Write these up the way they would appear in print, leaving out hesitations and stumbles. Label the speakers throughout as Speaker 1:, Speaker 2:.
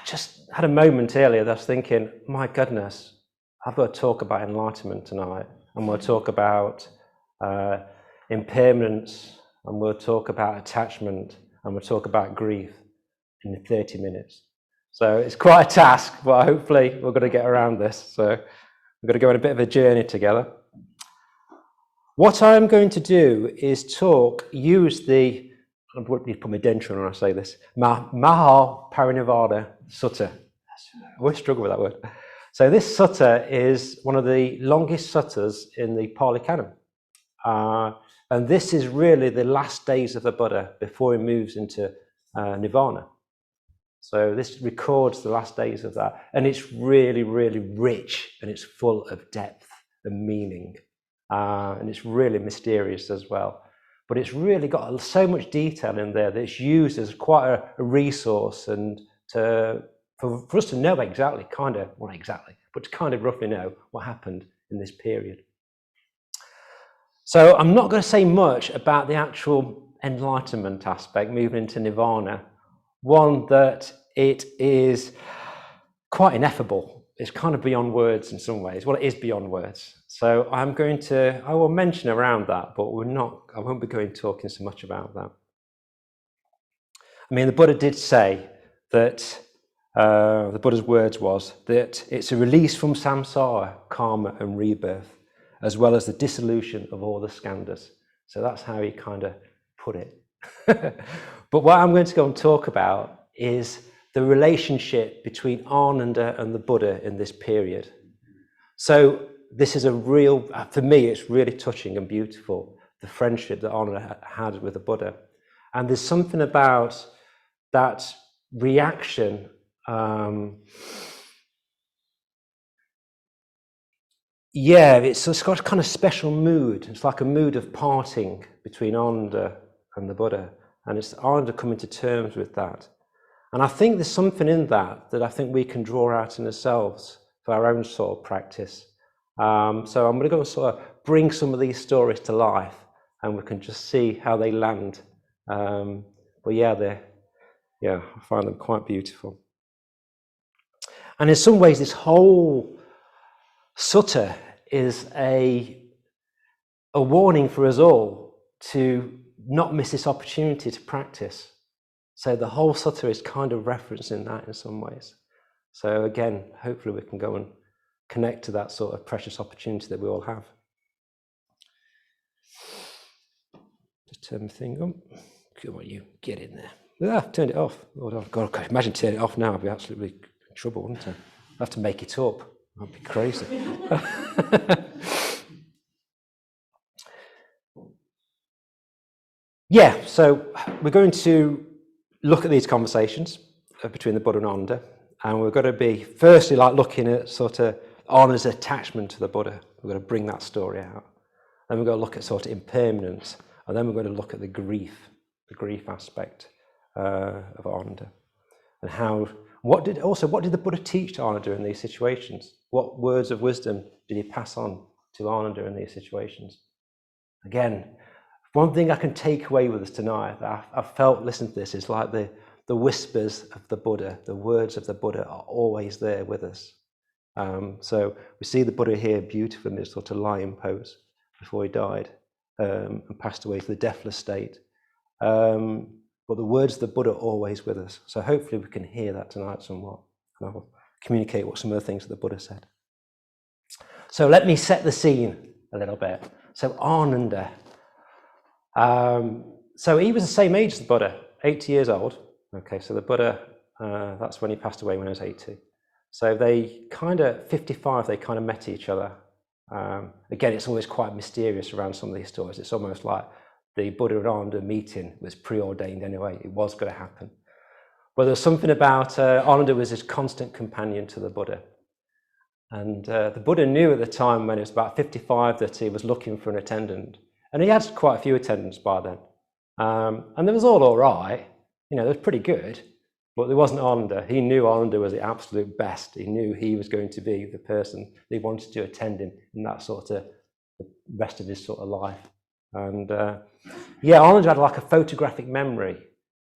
Speaker 1: just had a moment earlier that I was thinking, my goodness, I've got to talk about enlightenment tonight. And we'll talk about impermanence, and we'll talk about attachment, and we'll talk about grief in 30 minutes. So it's quite a task, but hopefully we're going to get around this. So we're going to go on a bit of a journey together. What I'm going to do is use the, I won't need to put my denture on when I say this, Maha Parinirvana Sutta. I always struggle with that word. So this sutta is one of the longest suttas in the Pali Canon. And this is really the last days of the Buddha before he moves into Nirvana. So this records the last days of that. And it's really, really rich, and it's full of depth and meaning. And it's really mysterious as well. But it's really got so much detail in there that it's used as quite a resource, and for us to know exactly, not exactly, but to kind of roughly know what happened in this period. So I'm not going to say much about the actual enlightenment aspect, moving into Nirvana. One, that it is quite ineffable. It's kind of beyond words in some ways. Well, it is beyond words. So I will mention around that, but I won't be talking so much about that. I mean, the Buddha did say that, the Buddha's words was that it's a release from samsara, karma and rebirth, as well as the dissolution of all the skandhas. So that's how he kind of put it. But what I'm going to go and talk about is the relationship between Ananda and the Buddha in this period. So this is for me, it's really touching and beautiful, the friendship that Ananda had with the Buddha. And there's something about that reaction. It's got a kind of special mood. It's like a mood of parting between Ananda and the Buddha. And it's Ananda coming to terms with that. And I think there's something in that I think we can draw out in ourselves for our own sort of practice. So I'm going to go and sort of bring some of these stories to life, and we can just see how they land. I find them quite beautiful. And in some ways, this whole sutta is a warning for us all to not miss this opportunity to practice. So the whole sutta is kind of referencing that in some ways. So again, hopefully we can go and connect to that sort of precious opportunity that we all have. Just turn the thing on. Come on, you get in there. I've turned it off. Oh God, imagine turning it off now. I'd be absolutely in trouble, wouldn't I? I'd have to make it up. That'd be crazy. So we're going to look at these conversations between the Buddha and Ananda, and we're going to be firstly looking at sort of Ananda's attachment to the Buddha. We're going to bring that story out. Then we're going to look at sort of impermanence, and then we're going to look at the grief aspect of Ananda, and what did the Buddha teach to Ananda in these situations? What words of wisdom did he pass on to Ananda in these situations? Again, one thing I can take away with us tonight that I've felt listening to this is like the whispers of the Buddha, the words of the Buddha are always there with us. So we see the Buddha here beautiful in this sort of lion pose before he died and passed away to the deathless state. But the words of the Buddha are always with us. So hopefully we can hear that tonight somewhat. And I'll communicate what some of the things that the Buddha said. So let me set the scene a little bit. So Ananda. So he was the same age as the Buddha, 80 years old. Okay, so the Buddha, that's when he passed away, when he was 80. So they 55, they kind of met each other. Again, it's always quite mysterious around some of these stories. It's almost like the Buddha and Ananda meeting was preordained anyway. It was going to happen. But there's something about Ananda was his constant companion to the Buddha. And the Buddha knew at the time when he was about 55 that he was looking for an attendant. And he had quite a few attendants by then. And it was all right. It was pretty good. But there wasn't Ananda. He knew Ananda was the absolute best. He knew he was going to be the person that he wanted to attend him in that sort of the rest of his sort of life. And Ananda had like a photographic memory.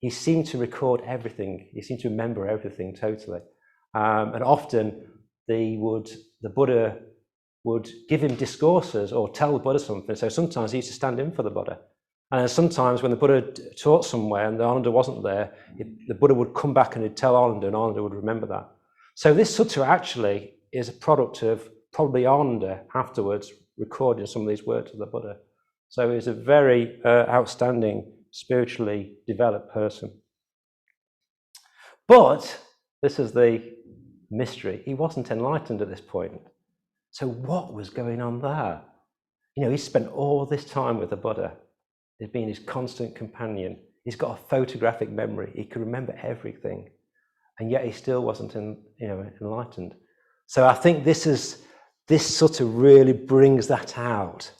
Speaker 1: he seemed to record everything. He seemed to remember everything totally. And often the Buddha would give him discourses or tell the Buddha something. So sometimes he used to stand in for the Buddha. And sometimes when the Buddha taught somewhere and the Ananda wasn't there, the Buddha would come back and he'd tell Ananda, and Ananda would remember that. So this sutta actually is a product of probably Ananda afterwards recording some of these words of the Buddha. So he's a very outstanding, spiritually developed person. But this is the mystery. He wasn't enlightened at this point. So what was going on there? You know, he spent all this time with the Buddha. He's been his constant companion. He's got a photographic memory. He could remember everything. And yet he still wasn't enlightened. So I think this sort of really brings that out.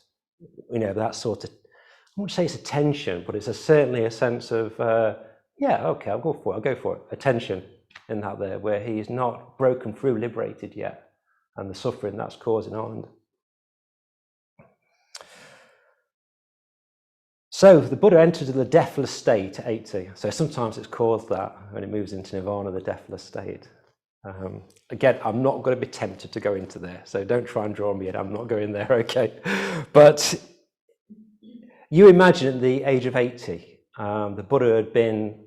Speaker 1: You know, that sort of, I wouldn't say it's a tension, but it's certainly a sense of, yeah, okay, I'll go for it. A tension in that there, where he's not broken through, liberated yet, and the suffering that's causing Ananda. So the Buddha entered the deathless state at 80. So sometimes it's called that when it moves into nirvana, the deathless state. Again, I'm not going to be tempted to go into there, so don't try and draw me in. I'm not going there, okay? But you imagine at the age of 80, the Buddha had been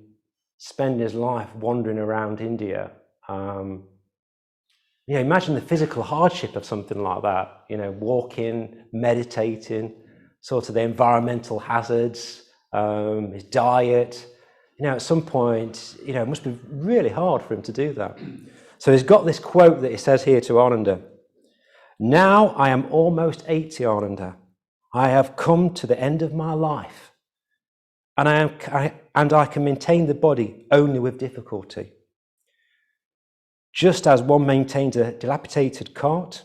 Speaker 1: spending his life wandering around India. You know, imagine the physical hardship of something like that. You know, walking, meditating, sort of the environmental hazards, his diet. You know, at some point, you know, it must be really hard for him to do that. So he's got this quote that he says here to Ananda. Now I am almost 80, Ananda. I have come to the end of my life, and I can maintain the body only with difficulty. Just as one maintains a dilapidated cart,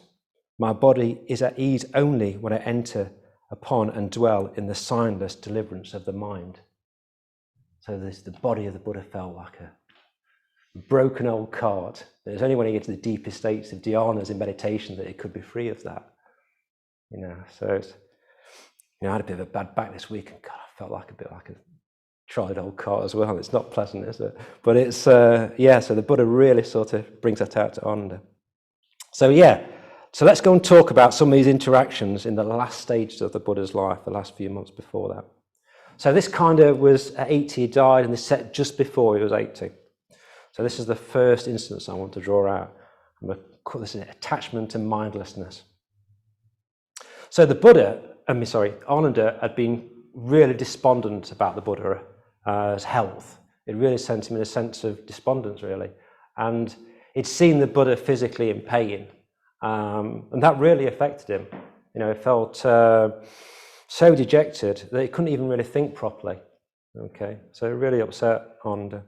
Speaker 1: my body is at ease only when I enter upon and dwell in the signless deliverance of the mind. So the body of the Buddha felt like a broken old cart. It's only when he gets to the deepest states of dhyanas in meditation that it could be free of that. You know, so it's, you know, I had a bit of a bad back this week, and God, I felt like a bit like a tried old cart as well. It's not pleasant, is it? But it's yeah. So the Buddha really sort of brings that out to Ananda. So yeah. So let's go and talk about some of these interactions in the last stages of the Buddha's life, the last few months before that. So this kind of was at 80, he died, and this set just before he was 80. So this is the first instance I want to draw out. I'm going to call this attachment and mindlessness. So Ananda had been really despondent about the Buddha's health. It really sent him in a sense of despondence, really. And he'd seen the Buddha physically in pain. And that really affected him. You know, he felt so dejected that he couldn't even really think properly. Okay, so it really upset Ananda.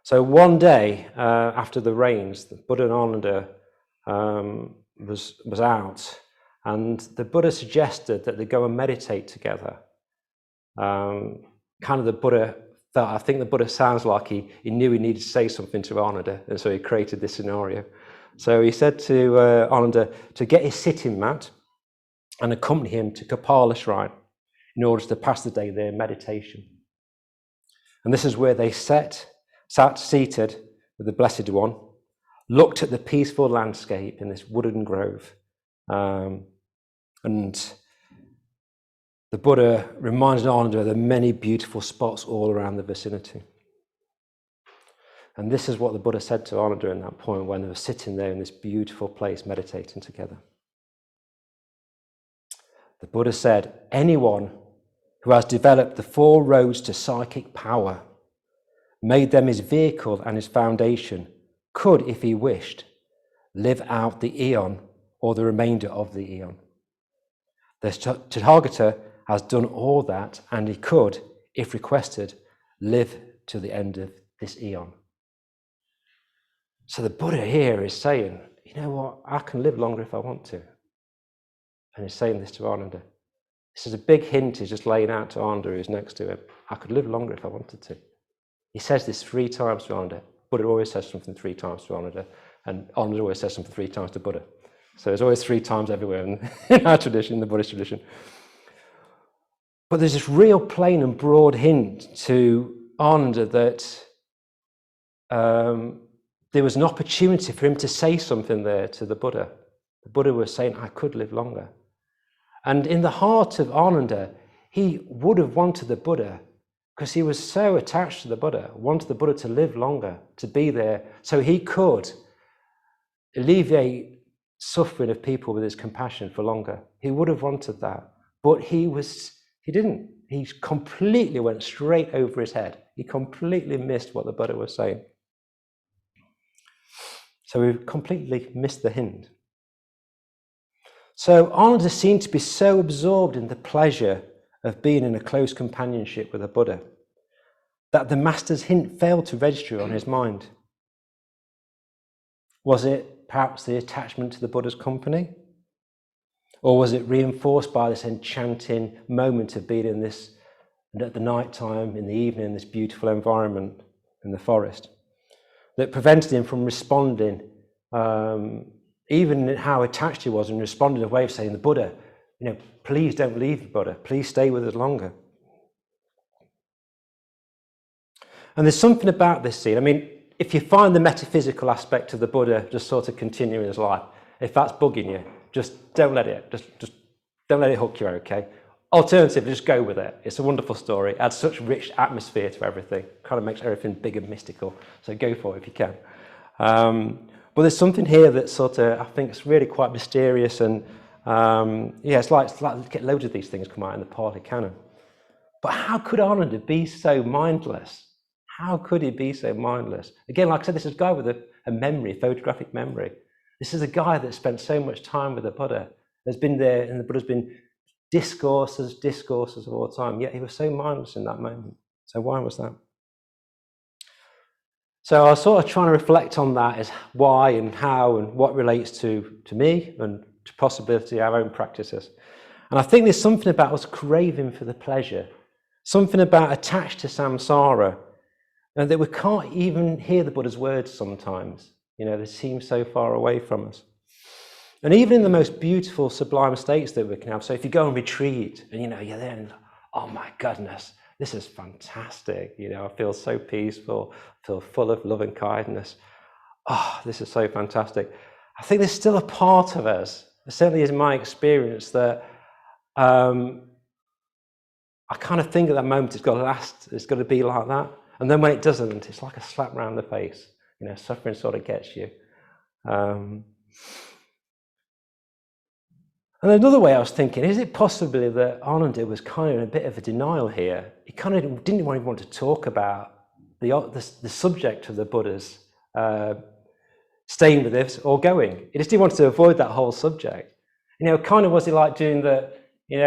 Speaker 1: So one day after the rains, the Buddha and Ananda was out, and the Buddha suggested that they go and meditate together. Kind of the Buddha felt, I think the Buddha sounds like he knew he needed to say something to Ananda, and so he created this scenario. So he said to Ananda to get his sitting mat and accompany him to Kapala Shrine in order to pass the day there in meditation. And this is where they sat seated with the Blessed One, looked at the peaceful landscape in this wooded grove. And the Buddha reminded Ananda of the many beautiful spots all around the vicinity. And this is what the Buddha said to Ananda in that point when they were sitting there in this beautiful place meditating together. The Buddha said, anyone who has developed the 4 roads to psychic power, made them his vehicle and his foundation, could, if he wished, live out the eon or the remainder of the eon. The Tathagata has done all that, and he could, if requested, live to the end of this eon. So the Buddha here is saying, you know what, I can live longer if I want to. And he's saying this to Ananda. This is a big hint he's just laying out to Ananda, who's next to him. I could live longer if I wanted to. He says this 3 times to Ananda. Buddha always says something 3 times to Ananda, and Ananda always says something 3 times to Buddha. So there's always 3 times everywhere in our tradition, the Buddhist tradition. But there's this real plain and broad hint to Ananda that there was an opportunity for him to say something there to the Buddha. The Buddha was saying, I could live longer. And in the heart of Ananda, he would have wanted the Buddha, because he was so attached to the Buddha, wanted the Buddha to live longer, to be there, so he could alleviate suffering of people with his compassion for longer. He would have wanted that, but he didn't. He completely went straight over his head. He completely missed what the Buddha was saying. So we completely missed the hint. So Ananda seemed to be so absorbed in the pleasure of being in a close companionship with the Buddha that the master's hint failed to register on his mind. Was it perhaps the attachment to the Buddha's company? Or was it reinforced by this enchanting moment of being in this, at the night time, in the evening, in this beautiful environment in the forest, that prevented him from responding, even how attached he was, and responding in a way of saying, the Buddha, please don't leave the Buddha, please stay with us longer. And there's something about this scene. I mean, if you find the metaphysical aspect of the Buddha just sort of continuing his life, if that's bugging you, just don't let it, just don't let it hook you, okay? Alternatively, just go with it. It's a wonderful story. It adds such rich atmosphere to everything. Kind of makes everything big and mystical. So go for it if you can. But there's something here that sort of, I think it's really quite mysterious, and it's like get loads of these things come out in the Pali Canon. But how could Ananda be so mindless? How could he be so mindless? Again, like I said, this is a guy with a memory, a photographic memory. This is a guy that spent so much time with the Buddha, has been there, and the Buddha's been discourses of all time, yet he was so mindless in that moment. So why was that? So I was sort of trying to reflect on that, as why and how and what relates to me and to possibility our own practices. And I think there's something about us craving for the pleasure, something about attached to samsara, and that we can't even hear the Buddha's words sometimes. They seem so far away from us. And even in the most beautiful, sublime states that we can have. So if you go on retreat and you're there and, oh my goodness, this is fantastic. I feel so peaceful, feel full of love and kindness. Oh, this is so fantastic. I think there's still a part of us, certainly is my experience, that I kind of think at that moment it's got to last, it's got to be like that. And then when it doesn't, it's like a slap round the face. Suffering sort of gets you. And another way I was thinking, is it possibly that Ananda was kind of in a bit of a denial here? He kind of didn't even want to talk about the subject of the Buddha's staying with us or going. He just didn't want to avoid that whole subject. Kind of was he like doing the,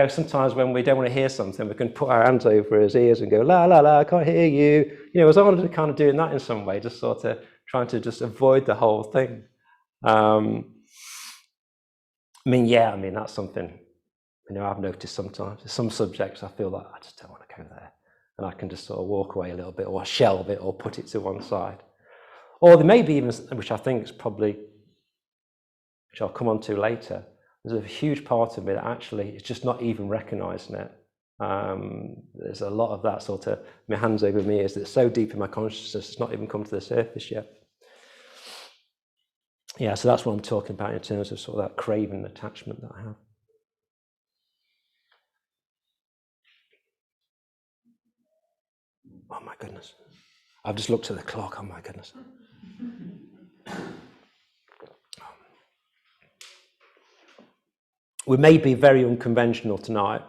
Speaker 1: sometimes when we don't want to hear something, we can put our hands over his ears and go, la, la, la, I can't hear you. Was Ananda kind of doing that in some way, just sort of trying to just avoid the whole thing? That's something, I've noticed sometimes. There's some subjects I feel like I just don't want to go there. And I can just sort of walk away a little bit, or shelve it, or put it to one side. Or there may be even, which I think is probably, which I'll come on to later, there's a huge part of me that actually is just not even recognising it. There's a lot of that sort of, my hands over my ears, that's so deep in my consciousness, it's not even come to the surface yet. Yeah, so that's what I'm talking about in terms of sort of that craving attachment that I have. Oh my goodness. I've just looked at the clock, oh my goodness. We may be very unconventional tonight,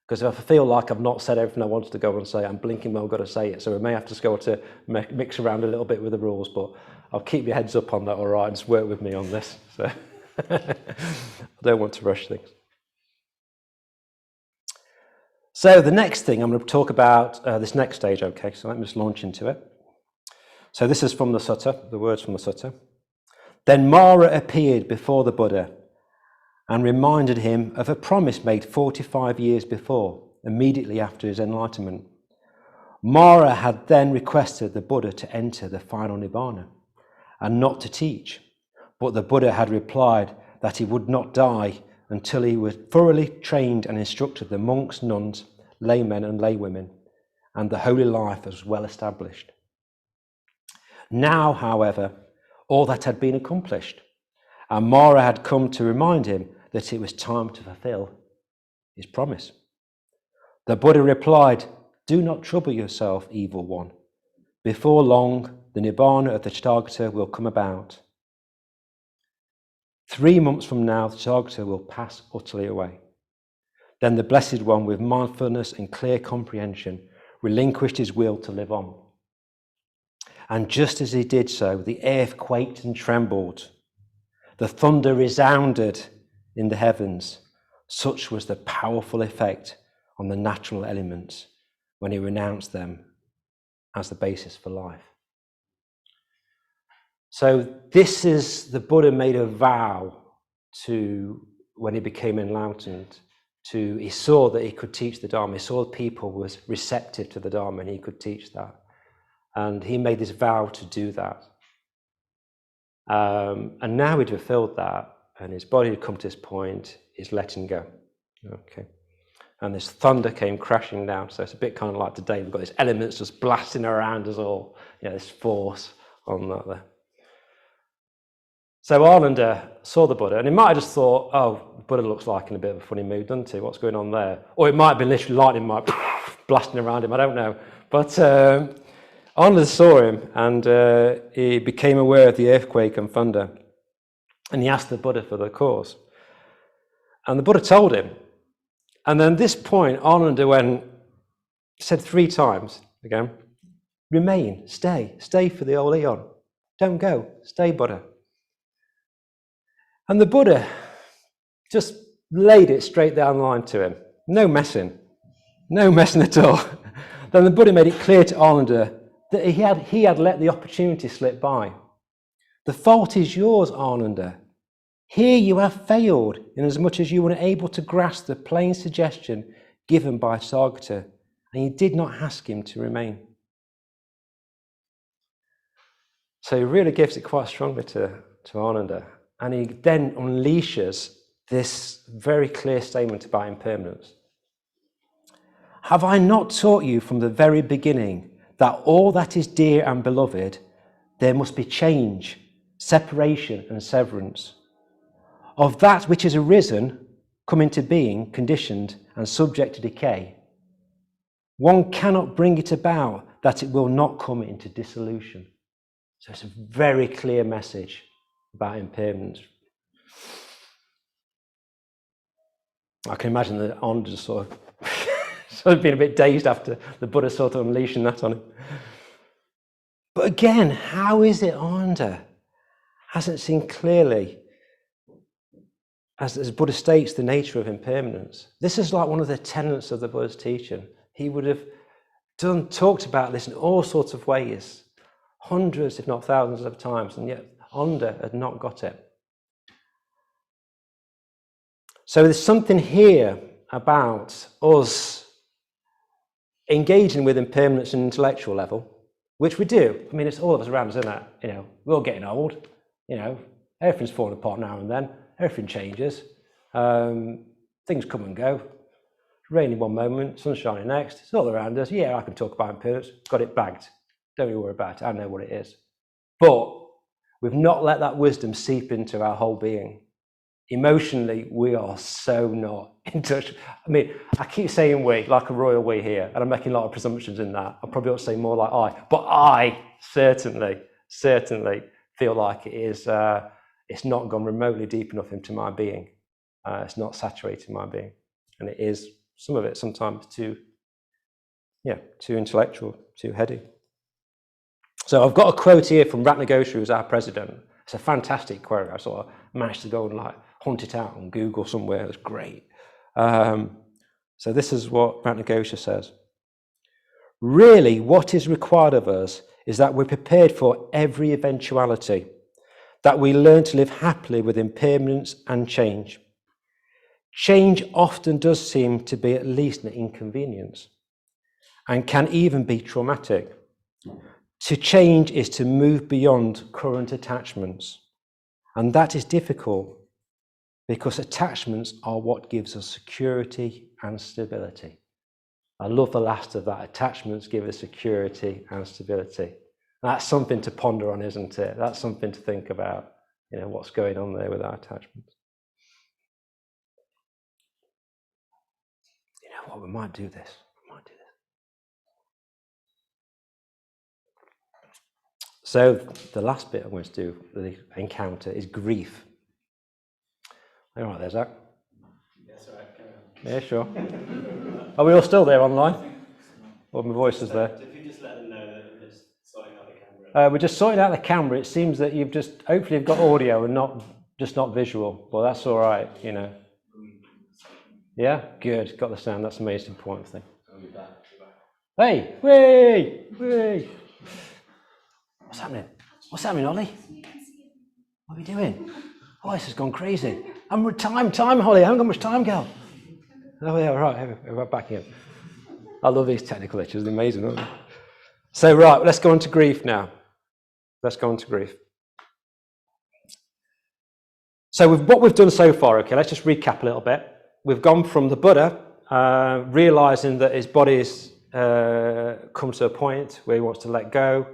Speaker 1: because if I feel like I've not said everything I wanted to go and say, I'm blinking when I've got to say it. So we may have to go to mix around a little bit with the rules, but I'll keep your heads up on that, all right, and just work with me on this. So I don't want to rush things. So the next thing I'm going to talk about, this next stage, okay, so let me just launch into it. So this is from the sutta, the words from the sutta. Then Mara appeared before the Buddha and reminded him of a promise made 45 years before, immediately after his enlightenment. Mara had then requested the Buddha to enter the final Nibbana and not to teach, but the Buddha had replied that he would not die until he was thoroughly trained and instructed the monks, nuns, laymen and laywomen, and the holy life was well established. Now, however, all that had been accomplished, and Mara had come to remind him that it was time to fulfill his promise. The Buddha replied, "Do not trouble yourself, evil one. Before long, the Nibbana of the Tathagata will come about. 3 months from now, the Tathagata will pass utterly away." Then the Blessed One, with mindfulness and clear comprehension, relinquished his will to live on. And just as he did so, the earth quaked and trembled. The thunder resounded in the heavens. Such was the powerful effect on the natural elements when he renounced them as the basis for life. So this is the Buddha made a vow to, when he became enlightened, he saw that he could teach the Dharma. He saw people was receptive to the Dharma and he could teach that. And he made this vow to do that. And now he'd fulfilled that, and his body had come to this point, he's letting go. Okay. And this thunder came crashing down. So it's a bit kind of like today, we've got these elements just blasting around us all, this force on that there. So Ananda saw the Buddha, and he might have just thought, oh, the Buddha looks like in a bit of a funny mood, doesn't he? What's going on there? Or it might have been literally lightning blasting around him, I don't know. But Ananda saw him, and he became aware of the earthquake and thunder. And he asked the Buddha for the cause. And the Buddha told him. And then at this point, Ananda said 3 times again, remain, stay for the whole eon. Don't go, stay, Buddha. And the Buddha just laid it straight down the line to him. No messing at all. Then the Buddha made it clear to Ananda that he had let the opportunity slip by. The fault is yours, Ananda. Here you have failed, inasmuch as you were unable to grasp the plain suggestion given by Tathagata, and you did not ask him to remain. So he really gives it quite strongly to Ananda, and he then unleashes this very clear statement about impermanence. Have I not taught you from the very beginning that all that is dear and beloved, there must be change, separation and severance? Of that which has arisen, come into being, conditioned and subject to decay, one cannot bring it about that it will not come into dissolution. So it's a very clear message about impermanence. I can imagine that Ananda just sort of being a bit dazed after the Buddha sort of unleashing that on him. But again, how is it Ananda hasn't seen clearly, as Buddha states, the nature of impermanence? This is like one of the tenets of the Buddha's teaching. He would have talked about this in all sorts of ways, hundreds, if not thousands of times, and yet Ananda had not got it. So there's something here about us engaging with impermanence on an intellectual level, which we do. I mean, it's all of us around us, isn't it? We're all getting old. Everything's falling apart now and then. Everything changes. Things come and go. Raining one moment, sun shining next. It's all around us. Yeah, I can talk about impermanence. Got it bagged. Don't you worry about it. I know what it is. But we've not let that wisdom seep into our whole being. Emotionally, we are so not in touch. I mean, I keep saying we, like a royal we here, and I'm making a lot of presumptions in that. I probably ought to say more like I, but I certainly feel like it is. It's not gone remotely deep enough into my being. It's not saturated my being, and it is some of it sometimes too intellectual, too heady. So I've got a quote here from Ratnagosha, who's our president. It's a fantastic quote. I sort of managed to go and hunt it out on Google somewhere. It's great. So this is what Ratnagosha says. Really, what is required of us is that we're prepared for every eventuality, that we learn to live happily with impermanence and change. Change often does seem to be at least an inconvenience and can even be traumatic. To change is to move beyond current attachments, and that is difficult because attachments are what gives us security and stability. I love the last of that. Attachments give us security and stability. That's something to ponder on, isn't it? That's something to think about, what's going on there with our attachments. You know what, we might do this. So the last bit I'm going to do, the encounter, is grief. All right there, Zach?
Speaker 2: Yes, all right, carry on.
Speaker 1: Yeah, sure. Are we all still there online? Or my voice is there?
Speaker 2: If you just let them know that we're just sorting out the camera.
Speaker 1: We're just sorting out the camera. It seems that hopefully you've got audio and not visual. Well, that's all right, Yeah, good. Got the sound. That's the most important thing. Hey, whee! What's happening? What's happening, Ollie? What are we doing? Oh, this has gone crazy. Time, Holly. I haven't got much time, girl. Oh, yeah, right. We're back in. I love these technical issues. They're amazing, aren't they? So, right, let's go on to grief now. So, with what we've done so far, okay, let's just recap a little bit. We've gone from the Buddha realizing that his body's come to a point where he wants to let go.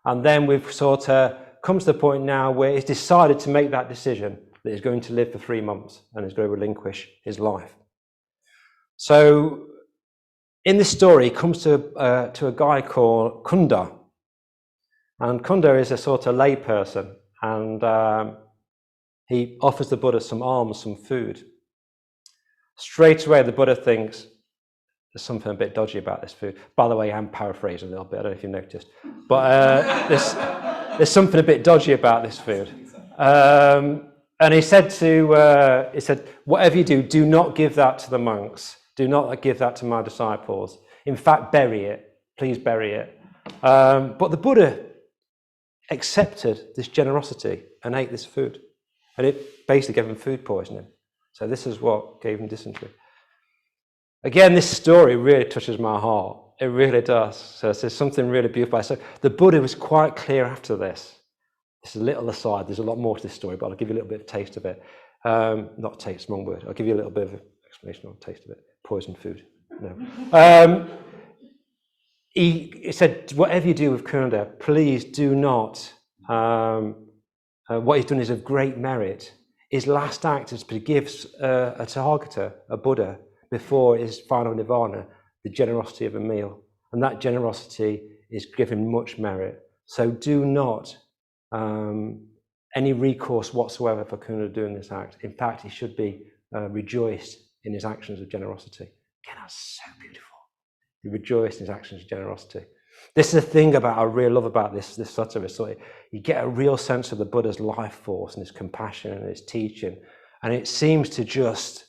Speaker 1: And then we've sort of come to the point now where he's decided to make that decision that he's going to live for 3 months and he's going to relinquish his life. So in this story, he comes to a guy called Kunda. And Kunda is a sort of lay person, and he offers the Buddha some alms, some food. Straight away, the Buddha thinks, there's something a bit dodgy about this food. By the way, I'm paraphrasing a little bit. I don't know if you noticed. But there's something a bit dodgy about this food. And he said, whatever you do, do not give that to the monks. Do not give that to my disciples. In fact, bury it. Please bury it. But the Buddha accepted this generosity and ate this food. And it basically gave him food poisoning. So this is what gave him dysentery. Again, this story really touches my heart. It really does. So there's something really beautiful. So the Buddha was quite clear after this. This is a little aside. There's a lot more to this story, but I'll give you a little bit of a taste of it. Not taste, wrong word. I'll give you a little bit of an explanation on taste of it. Poison food. No. He said, whatever you do with Kunda, please do not. What he's done is of great merit. His last act is to give a Tathagata, a Buddha, before his final nirvana, the generosity of a meal. And that generosity is given much merit. So do not any recourse whatsoever for Kunda doing this act. In fact, he should be rejoiced in his actions of generosity. Again, that's so beautiful. He rejoiced in his actions of generosity. This is the thing about I really love about this sort of it. You get a real sense of the Buddha's life force and his compassion and his teaching. And it seems to just,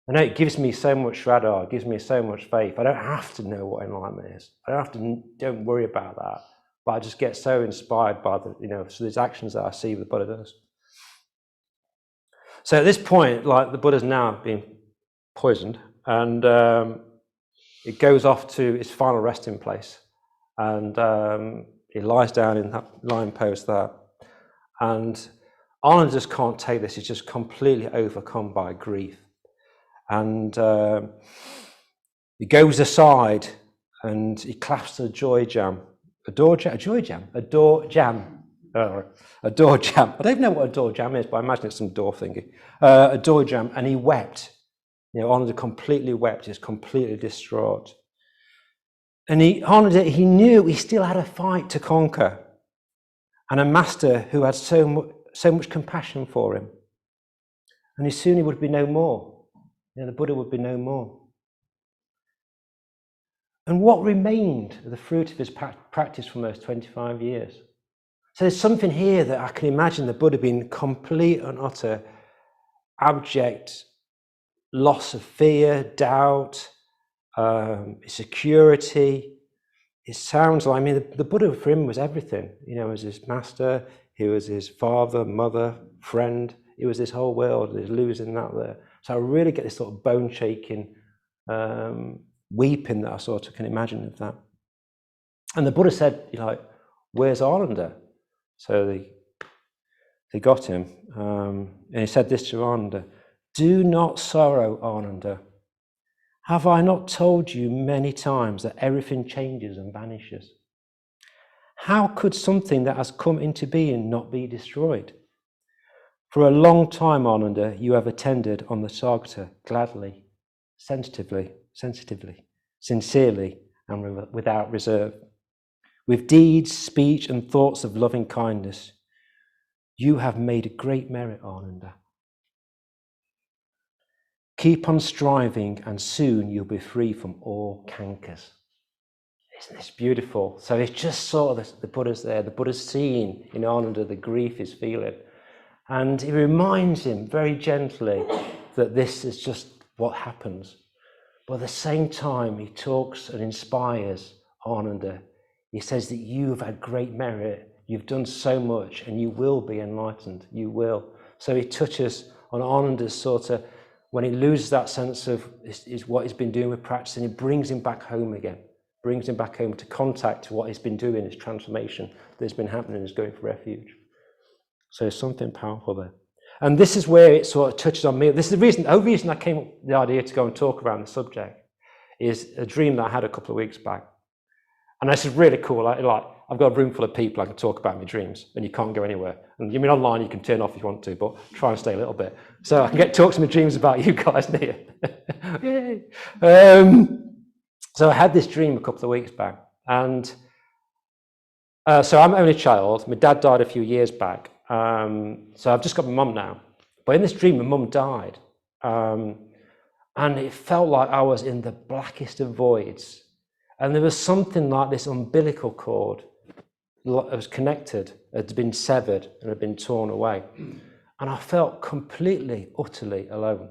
Speaker 1: I know it gives me so much shraddha, it gives me so much faith. I don't have to know what enlightenment is. Don't worry about that. But I just get so inspired by so these actions that I see the Buddha does. So at this point, like the Buddha's now been poisoned, and it goes off to its final resting place, and he lies down in that lying pose there, and Ananda just can't take this. He's just completely overcome by grief. And he goes aside and he claps to the joy jam. A door jam. I don't even know what a door jam is, but I imagine it's some door thingy. A door jam, and he wept. Ananda completely wept. He's completely distraught. And Ananda, he knew he still had a fight to conquer, and a master who had so much compassion for him. And soon he would be no more. The Buddha would be no more. And what remained the fruit of his practice for those 25 years? So there's something here that I can imagine the Buddha being complete and utter abject loss of fear, doubt, security. It sounds like, the Buddha for him was everything. He was his master, he was his father, mother, friend. He was his whole world. He's losing that there. So I really get this sort of bone-shaking weeping that I sort of can imagine of that. And the Buddha said, where's Ananda? So they got him, and he said this to Ananda: do not sorrow, Ananda. Have I not told you many times that everything changes and vanishes? How could something that has come into being not be destroyed? For a long time, Ananda, you have attended on the Sagata gladly, sensitively, sincerely, and without reserve. With deeds, speech, and thoughts of loving kindness, you have made a great merit, Ananda. Keep on striving, and soon you'll be free from all cankers. Isn't this beautiful? So it's just sort of the Buddha's there. The Buddha's seeing in Ananda the grief he's feeling. And he reminds him very gently that this is just what happens. But at the same time, he talks and inspires Ananda. He says that you've had great merit, you've done so much, and you will be enlightened. You will. So he touches on Ananda's sort of, when he loses that sense of is what he's been doing with practice, and he brings him back home again, brings him back home to contact what he's been doing, his transformation that's been happening, is going for refuge. So there's something powerful there. And this is where it sort of touches on me. This is the whole reason I came up with the idea to go and talk around the subject, is a dream that I had a couple of weeks back. And this is really cool. Like I've got a room full of people I can talk about my dreams, and you can't go anywhere. And you mean online, you can turn off if you want to, but try and stay a little bit. So I can talk to my dreams about you guys here. Yay. So I had this dream a couple of weeks back. And so I'm only child. My dad died a few years back. So I've just got my mum now. But in this dream, my mum died. And it felt like I was in the blackest of voids. And there was something like this umbilical cord that was connected, had been severed and had been torn away. And I felt completely, utterly alone.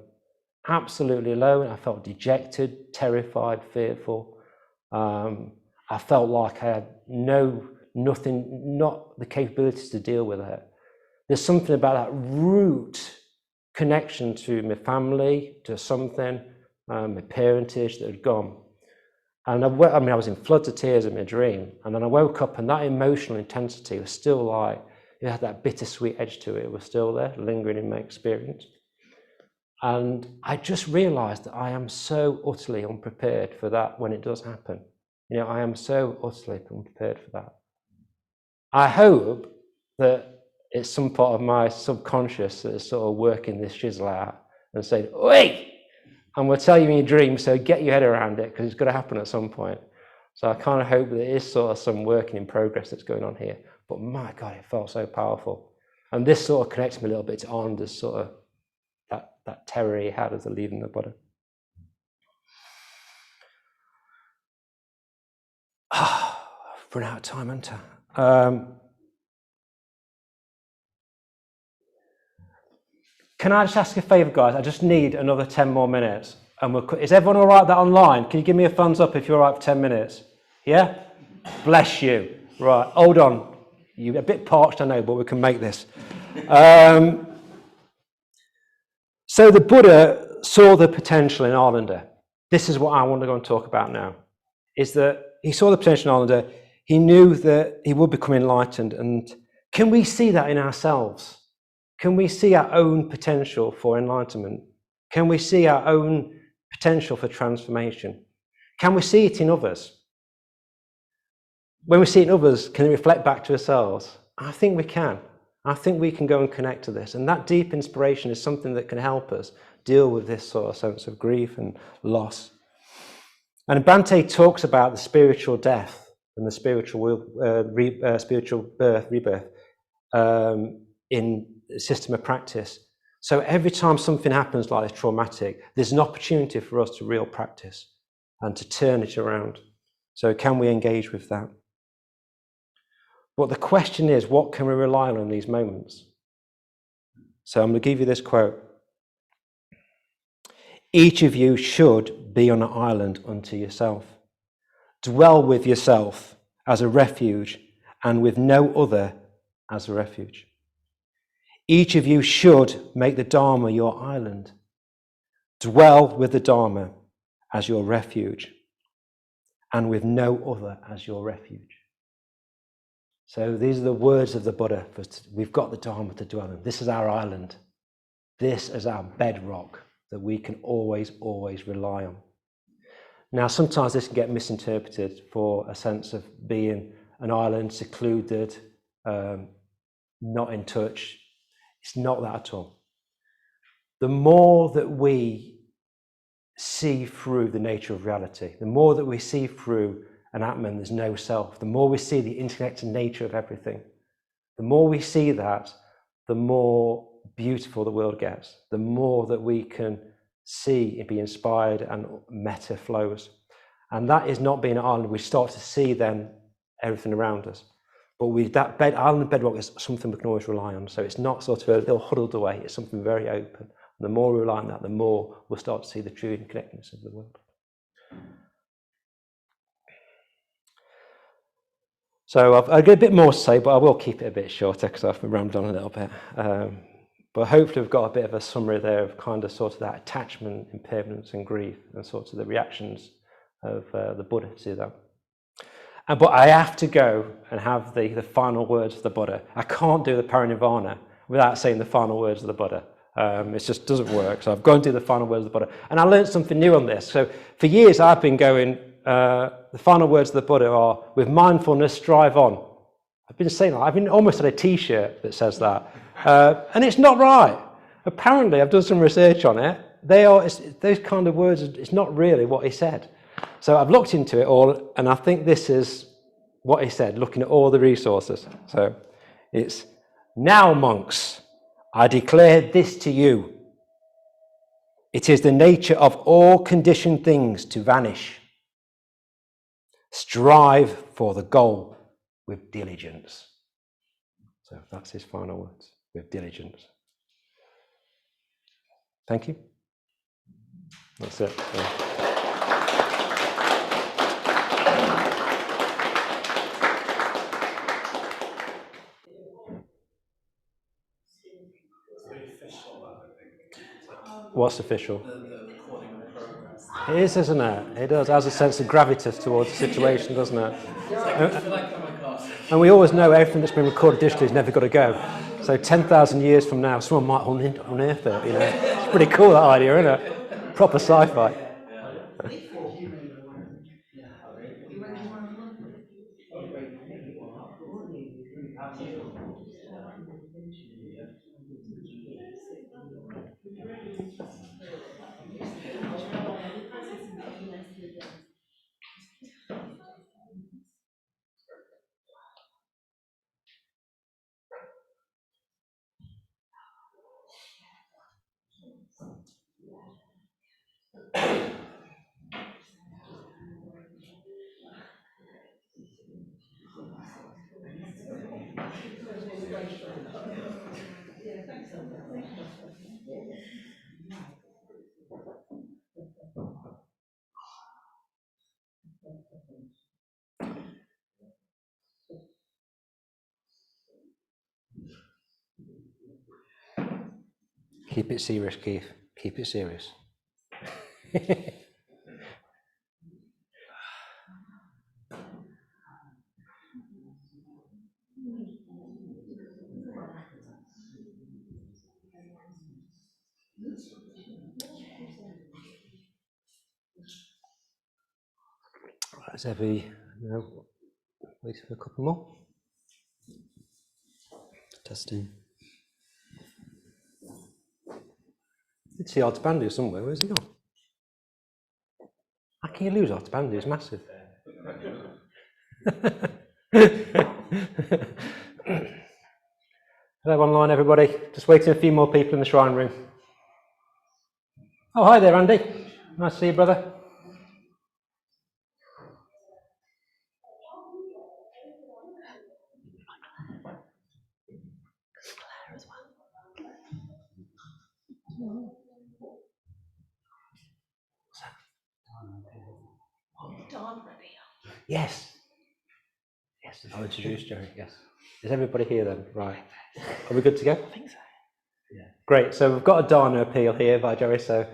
Speaker 1: Absolutely alone. I felt dejected, terrified, fearful. I felt like I had nothing, not the capabilities to deal with it. There's something about that root connection to my family, to something, my parentage that had gone. And I was in floods of tears in my dream. And then I woke up, and that emotional intensity was still like, it had that bittersweet edge to it. It was still there, lingering in my experience. And I just realized that I am so utterly unprepared for that when it does happen. You know, I am so utterly unprepared for that. I hope that it's some part of my subconscious that is sort of working this shizzle out and saying, "Oi! And we'll tell you in your dream, so get your head around it, because it's going to happen at some point." So I kind of hope that it is sort of some working in progress that's going on here. But my God, it felt so powerful. And this sort of connects me a little bit to Ananda's sort of that terror he had as a leaving the Buddha. I've run out of time, haven't I? Can I just ask a favour, guys? I just need another 10 more minutes. And is everyone all right with that online? Can you give me a thumbs up if you're all right for 10 minutes? Yeah? Bless you. Right, hold on. You're a bit parched, I know, but we can make this. So the Buddha saw the potential in Ananda. This is what I want to go and talk about now. Is that he saw the potential in Ananda. He knew that he would become enlightened. And can we see that in ourselves? Can we see our own potential for enlightenment? Can we see our own potential for transformation? Can we see it in others? When we see it in others, can it reflect back to ourselves? I think we can. I think we can go and connect to this. And that deep inspiration is something that can help us deal with this sort of sense of grief and loss. And Bhante talks about the spiritual death and the spiritual birth, rebirth in the system of practice. So every time something happens like this traumatic, there's an opportunity for us to real practice and to turn it around. So can we engage with that? But the question is, what can we rely on in these moments? So I'm going to give you this quote. Each of you should be on an island unto yourself. Dwell with yourself as a refuge and with no other as a refuge. Each of you should make the Dharma your island. Dwell with the Dharma as your refuge and with no other as your refuge. So these are the words of the Buddha. We've got the Dharma to dwell in. This is our island. This is our bedrock that we can always, always rely on. Now, sometimes this can get misinterpreted for a sense of being an island, secluded, not in touch. It's not that at all. The more that we see through the nature of reality, the more that we see through an Atman, there's no self, the more we see the interconnected nature of everything, the more we see that, the more beautiful the world gets, the more that we can see and be inspired and metta flows. And that is not being an island. We start to see then everything around us. But that island bedrock is something we can always rely on. So it's not sort of a little huddled away, it's something very open. And the more we rely on that, the more we'll start to see the true interconnectedness of the world. So I've got a bit more to say, but I will keep it a bit shorter because I've rambled on a little bit. But hopefully we've got a bit of a summary there of kind of sort of that attachment, impermanence and grief and sort of the reactions of the Buddha to that. But I have to go and have the final words of the Buddha. I can't do the Parinirvana without saying the final words of the Buddha. It just doesn't work. So I've got to do the final words of the Buddha. And I learned something new on this. So for years I've been going, the final words of the Buddha are, with mindfulness, strive on. I've been saying that. I've been almost had a t-shirt that says that. And it's not right. Apparently, I've done some research on it. Those kind of words, it's not really what he said. So I've looked into it all, and I think this is what he said, looking at all the resources. So it's, now monks, I declare this to you. It is the nature of all conditioned things to vanish. Strive for the goal with diligence. So that's his final words, with diligence. Thank you. That's it. What's official? It is, isn't it? It does. It has a sense of gravitas towards the situation, doesn't it? And we always know everything that's been recorded digitally is never got to go. So 10,000 years from now, someone might unearth it. You know, it's pretty cool, that idea, isn't it? Proper sci-fi. Keep it serious, Keith. Keep it serious. Let's have wait for a couple more. Testing. Did see Artabandu somewhere. Where's he gone? How can you lose Artabandu? It's massive. Hello online, everybody. Just waiting a few more people in the shrine room. Oh, hi there, Andy. Nice to see you, brother. Yes. Yes, I'll introduce Jerry, yes. Is everybody here then? Right. Are we good to go? I think so. Yeah. Great, so we've got a Dharna appeal here by Jerry, so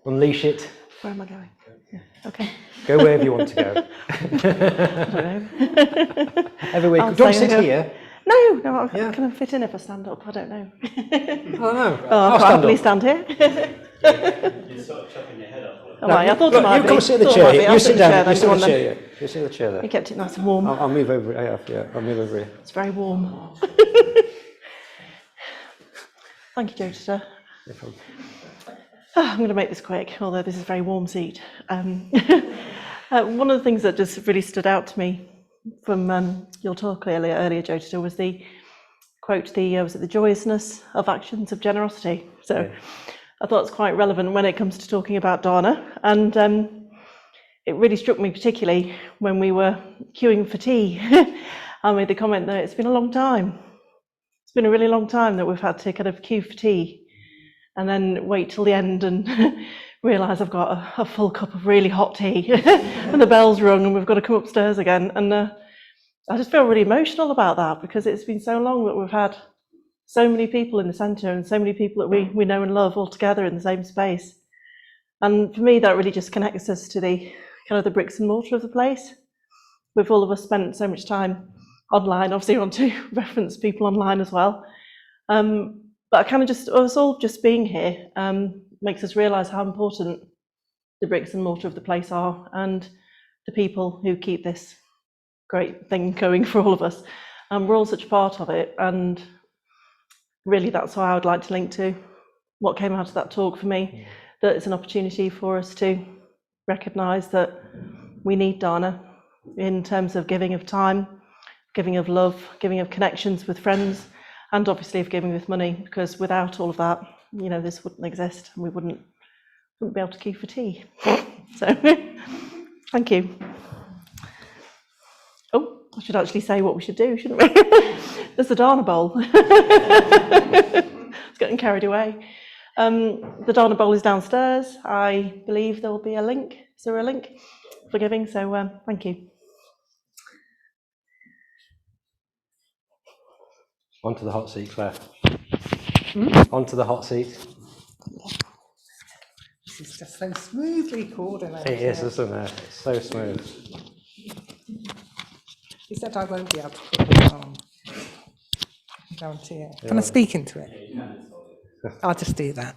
Speaker 1: unleash it.
Speaker 3: Where am I going? Yeah. Okay.
Speaker 1: Go wherever you want to go.
Speaker 3: I don't know.
Speaker 1: Every week. Do you want to sit here?
Speaker 3: No, I can I fit in if I stand up? I don't know.
Speaker 1: I don't know.
Speaker 3: I'll happily stand here.
Speaker 2: You're sort of chopping your head off.
Speaker 3: All right, I thought it might
Speaker 1: you
Speaker 3: be.
Speaker 1: come sit in the
Speaker 3: Thought it
Speaker 1: chair.
Speaker 3: might be. I'll
Speaker 1: You
Speaker 3: sit
Speaker 1: sit
Speaker 3: in the chair
Speaker 1: down.
Speaker 3: then,
Speaker 1: You sit
Speaker 3: go
Speaker 1: in the
Speaker 3: on then.
Speaker 1: chair. You sit in the chair there.
Speaker 3: You kept it nice and warm.
Speaker 1: I'll move over. Yeah, I'll move over here.
Speaker 3: It's very warm. Thank you, Jyotisha.
Speaker 1: No problem.
Speaker 3: I'm going to make this quick, although this is a very warm seat. One of the things that just really stood out to me from your talk earlier, Jyotisha, was the quote, was it the joyousness of actions of generosity? So yeah. I thought it's quite relevant when it comes to talking about dana. And it really struck me particularly when we were queuing for tea. I made the comment that it's been a long time. It's been a really long time that we've had to kind of queue for tea and then wait till the end and realise I've got a full cup of really hot tea and the bell's rung and we've got to come upstairs again. And I just feel really emotional about that because it's been so long that we've had so many people in the centre and so many people that we know and love all together in the same space. And for me, that really just connects us to the kind of the bricks and mortar of the place. We've all of us spent so much time online, obviously I want to reference people online as well. But I kind of just, us all just being here makes us realise how important the bricks and mortar of the place are and the people who keep this great thing going for all of us. We're all such a part of it, and really that's why I would like to link to what came out of that talk for me, that it's an opportunity for us to recognise that we need dana in terms of giving of time, giving of love, giving of connections with friends, and obviously of giving with money, because without all of that, you know, this wouldn't exist and we wouldn't be able to queue for tea. So, thank you. Oh, I should actually say what we should do, shouldn't we? There's the dana bowl. It's getting carried away. The dana bowl is downstairs. I believe there will be a link. Is there a link for giving? So, thank you.
Speaker 1: Onto the hot seat, Claire. Onto the hot seat.
Speaker 4: This is just so smoothly coordinated.
Speaker 1: It is, isn't it? It's so smooth.
Speaker 4: Except I won't be able to put this on. Guarantee it. Can I speak into it? I'll just do that.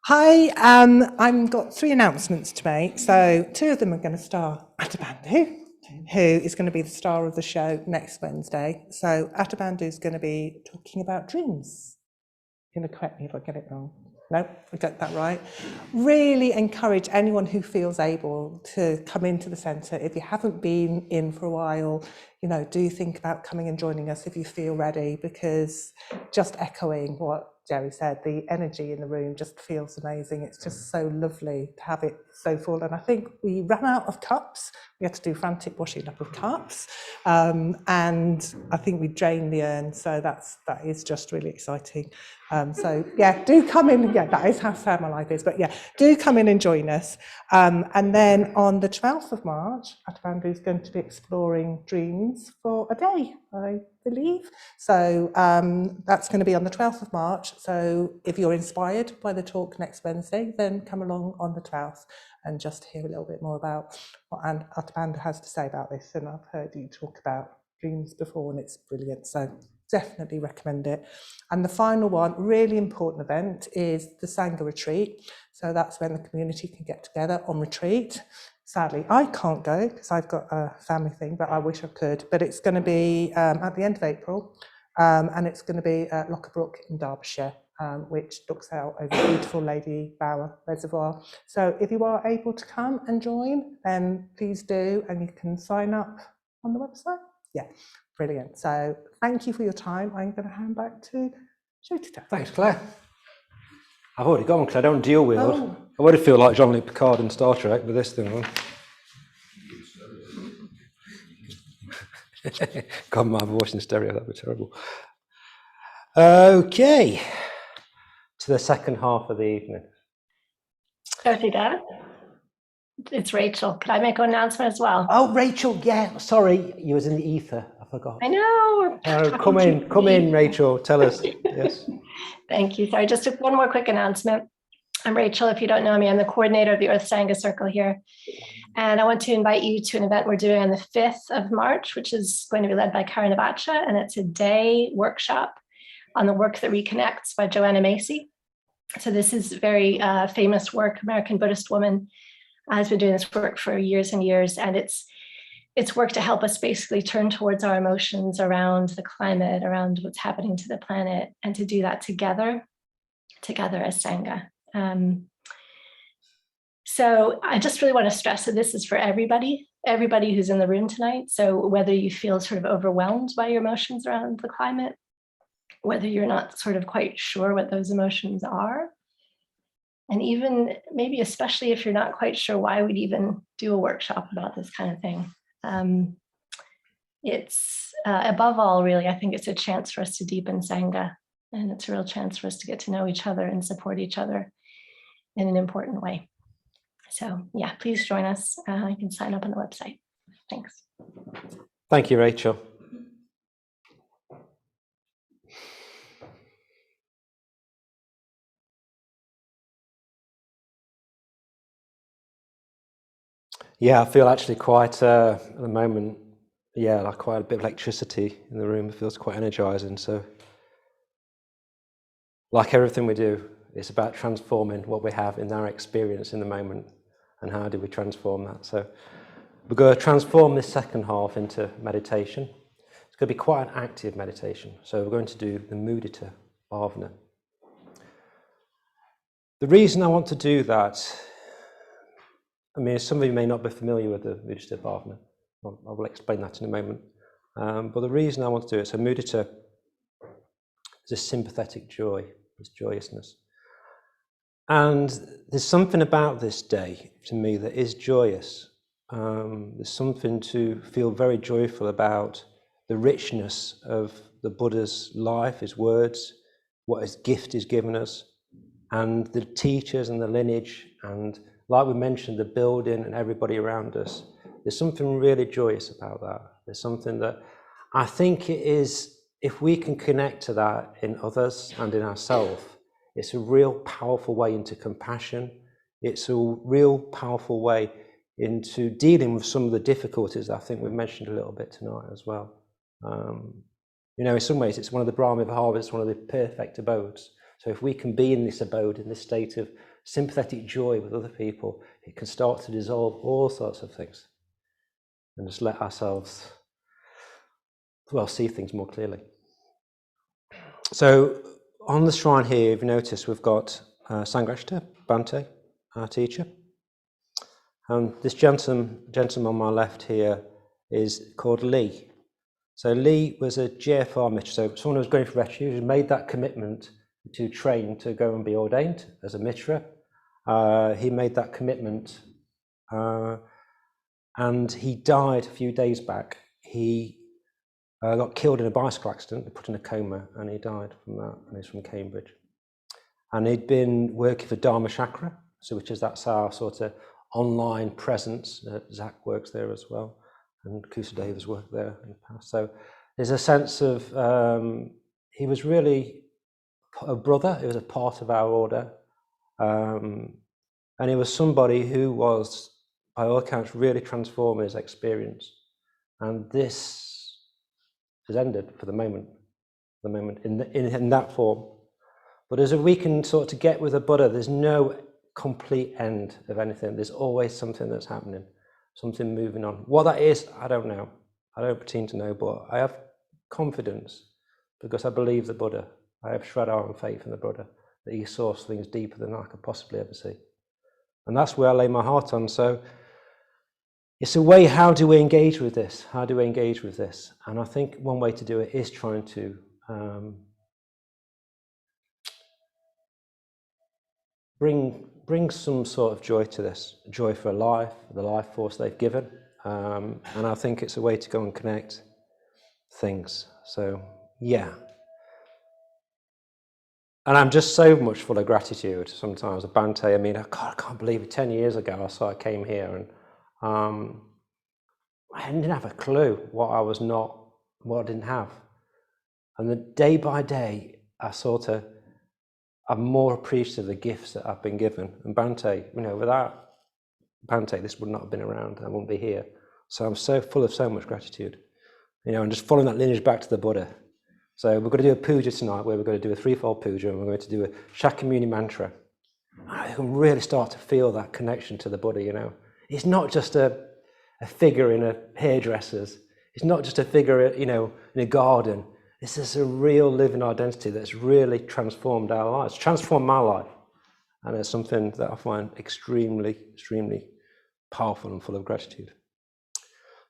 Speaker 4: Hi, I've got 3 announcements to make. So 2 of them are going to star Atabandu, who is going to be the star of the show next Wednesday. So Atabandu is going to be talking about dreams. You're going to correct me if I get it wrong. No, I got that right. Really encourage anyone who feels able to come into the centre. If you haven't been in for a while, you know, do think about coming and joining us if you feel ready, because just echoing what Jerry said, the energy in the room just feels amazing. It's just so lovely to have it so full. And I think we ran out of cups. We had to do frantic washing up of cups. And I think we drained the urn. So that is just really exciting. So yeah, do come in. Yeah, that is how sad my life is. But yeah, do come in and join us. And then on the 12th of March, Atabandu is going to be exploring dreams for a day, I believe. So that's going to be on the 12th of March. So if you're inspired by the talk next Wednesday, then come along on the 12th and just hear a little bit more about what Atabandu has to say about this. And I've heard you talk about dreams before and it's brilliant. So definitely recommend it. And the final one, really important event, is the Sanga Retreat. So that's when the community can get together on retreat. Sadly, I can't go because I've got a family thing, but I wish I could. But it's going to be at the end of April, and it's going to be at Lockabrook in Derbyshire, which looks out over the beautiful Lady Bower Reservoir. So if you are able to come and join, then please do, and you can sign up on the website. Yeah, brilliant. So thank you for your time. I'm going to hand back to Jyotisha.
Speaker 1: Thanks, Claire. I've already gone because I don't deal with it. I would feel like Jean-Luc Picard in Star Trek with this thing on. God, my voice in stereo, that'd be terrible. Okay, to the second half of the evening.
Speaker 5: Jyotisha, it's Rachel. Could I make an announcement as well?
Speaker 1: Oh, Rachel, yeah, sorry, you was in the ether, I forgot.
Speaker 5: I know.
Speaker 1: Come in, Rachel, tell us. Yes.
Speaker 5: Thank you. Sorry, just one more quick announcement. I'm Rachel. If you don't know me, I'm the coordinator of the Earth Sangha Circle here. And I want to invite you to an event we're doing on the 5th of March, which is going to be led by Parinirvana, and it's a day workshop on the work that reconnects by Joanna Macy. So this is very famous work. American Buddhist woman has been doing this work for years and years, and it's work to help us basically turn towards our emotions around the climate, around what's happening to the planet, and to do that together as Sangha. So I just really want to stress that this is for everybody who's in the room tonight. So whether you feel sort of overwhelmed by your emotions around the climate, whether you're not sort of quite sure what those emotions are, and even maybe especially if you're not quite sure why we'd even do a workshop about this kind of thing. It's above all, really, I think it's a chance for us to deepen Sangha, and it's a real chance for us to get to know each other and support each other in an important way. So yeah, please join us. You can sign up on the website. Thanks.
Speaker 1: Thank you, Rachel. Yeah, I feel actually quite, at the moment, yeah, like quite a bit of electricity in the room. It feels quite energizing. So, like everything we do, it's about transforming what we have in our experience in the moment, and how do we transform that. So we're going to transform this second half into meditation. It's going to be quite an active meditation. So we're going to do the mudita bhavana. The reason I want to do that, I mean, some of you may not be familiar with the mudita bhavana. I will explain that in a moment. But the reason I want to do it, so mudita is a sympathetic joy, it's joyousness. And there's something about this day, to me, that is joyous. There's something to feel very joyful about the richness of the Buddha's life, his words, what his gift is given us, and the teachers and the lineage, and like we mentioned, the building and everybody around us. There's something really joyous about that. There's something that I think it is, if we can connect to that in others and in ourselves, it's a real powerful way into compassion. It's a real powerful way into dealing with some of the difficulties I think we've mentioned a little bit tonight as well. You know, in some ways, it's one of the Brahma Viharas, it's one of the perfect abodes. So if we can be in this abode, in this state of sympathetic joy with other people, it can start to dissolve all sorts of things and just let ourselves, well, see things more clearly. So on the shrine here, if you notice, we've got Sanga Retreat, Bhante, our teacher. And this gentleman on my left here is called Lee. So Lee was a GFR mitra, so someone who was going for refuge, who made that commitment to train to go and be ordained as a mitra. He made that commitment and he died a few days back. He got killed in a bicycle accident, they put in a coma, and he died from that, and he's from Cambridge. And he'd been working for Dharma Chakra, so that's our sort of online presence. Zach works there as well, and Kusudeva's worked there in the past. So there's a sense of, he was really a brother, he was a part of our order, and he was somebody who was, by all accounts, really transforming his experience. And this has ended for the moment in that form. But as we can sort of get with a Buddha, there's no complete end of anything. There's always something that's happening, something moving on. What that is, I don't know. I don't pretend to know, but I have confidence because I believe the Buddha. I have Shraddha and faith in the Buddha, that he saw things deeper than I could possibly ever see. And that's where I lay my heart on. So it's a way, how do we engage with this? How do we engage with this? And I think one way to do it is trying to bring some sort of joy to this, joy for life, the life force they've given. And I think it's a way to go and connect things. So, yeah. And I'm just so much full of gratitude sometimes. Bhante, I mean, I can't believe it. 10 years ago, I came here and I didn't have a clue what I didn't have. And then day by day, I'm more appreciative of the gifts that I've been given. And Bhante, you know, without Bhante, this would not have been around. I wouldn't be here. So I'm so full of so much gratitude, you know, and just following that lineage back to the Buddha. So we're going to do a puja tonight, where we're going to do a threefold puja, and we're going to do a Shakyamuni mantra. And you can really start to feel that connection to the Buddha, you know. It's not just a figure in a hairdresser's. It's not just a figure, you know, in a garden. This is a real living identity that's really transformed our lives, transformed my life. And it's something that I find extremely, extremely powerful and full of gratitude.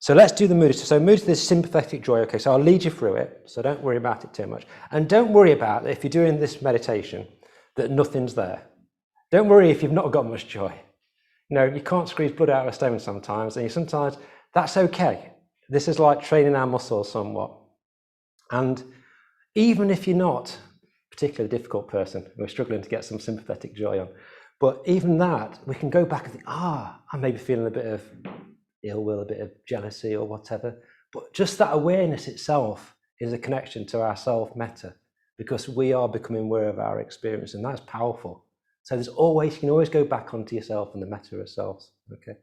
Speaker 1: So let's do the mudita. So mudita is sympathetic joy. Okay, so I'll lead you through it, so don't worry about it too much. And don't worry about, if you're doing this meditation, that nothing's there. Don't worry if you've not got much joy. You know, you can't squeeze blood out of a stone sometimes, and sometimes that's okay. This is like training our muscles somewhat. And even if you're not a particularly difficult person, we're struggling to get some sympathetic joy on, but even that, we can go back and think, I may be feeling a bit of ill will, a bit of jealousy or whatever. But just that awareness itself is a connection to our self-metta, because we are becoming aware of our experience, and that's powerful. So you can always go back onto yourself and the metta of selves. Okay.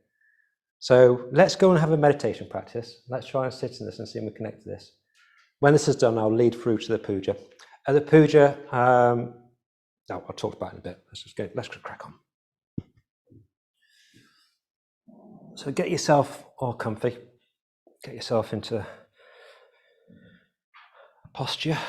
Speaker 1: So let's go and have a meditation practice. Let's try and sit in this and see if we connect to this. When this is done, I'll lead through to the puja. The puja, I'll talk about it in a bit. Let's crack on. So get yourself all comfy. Get yourself into a posture.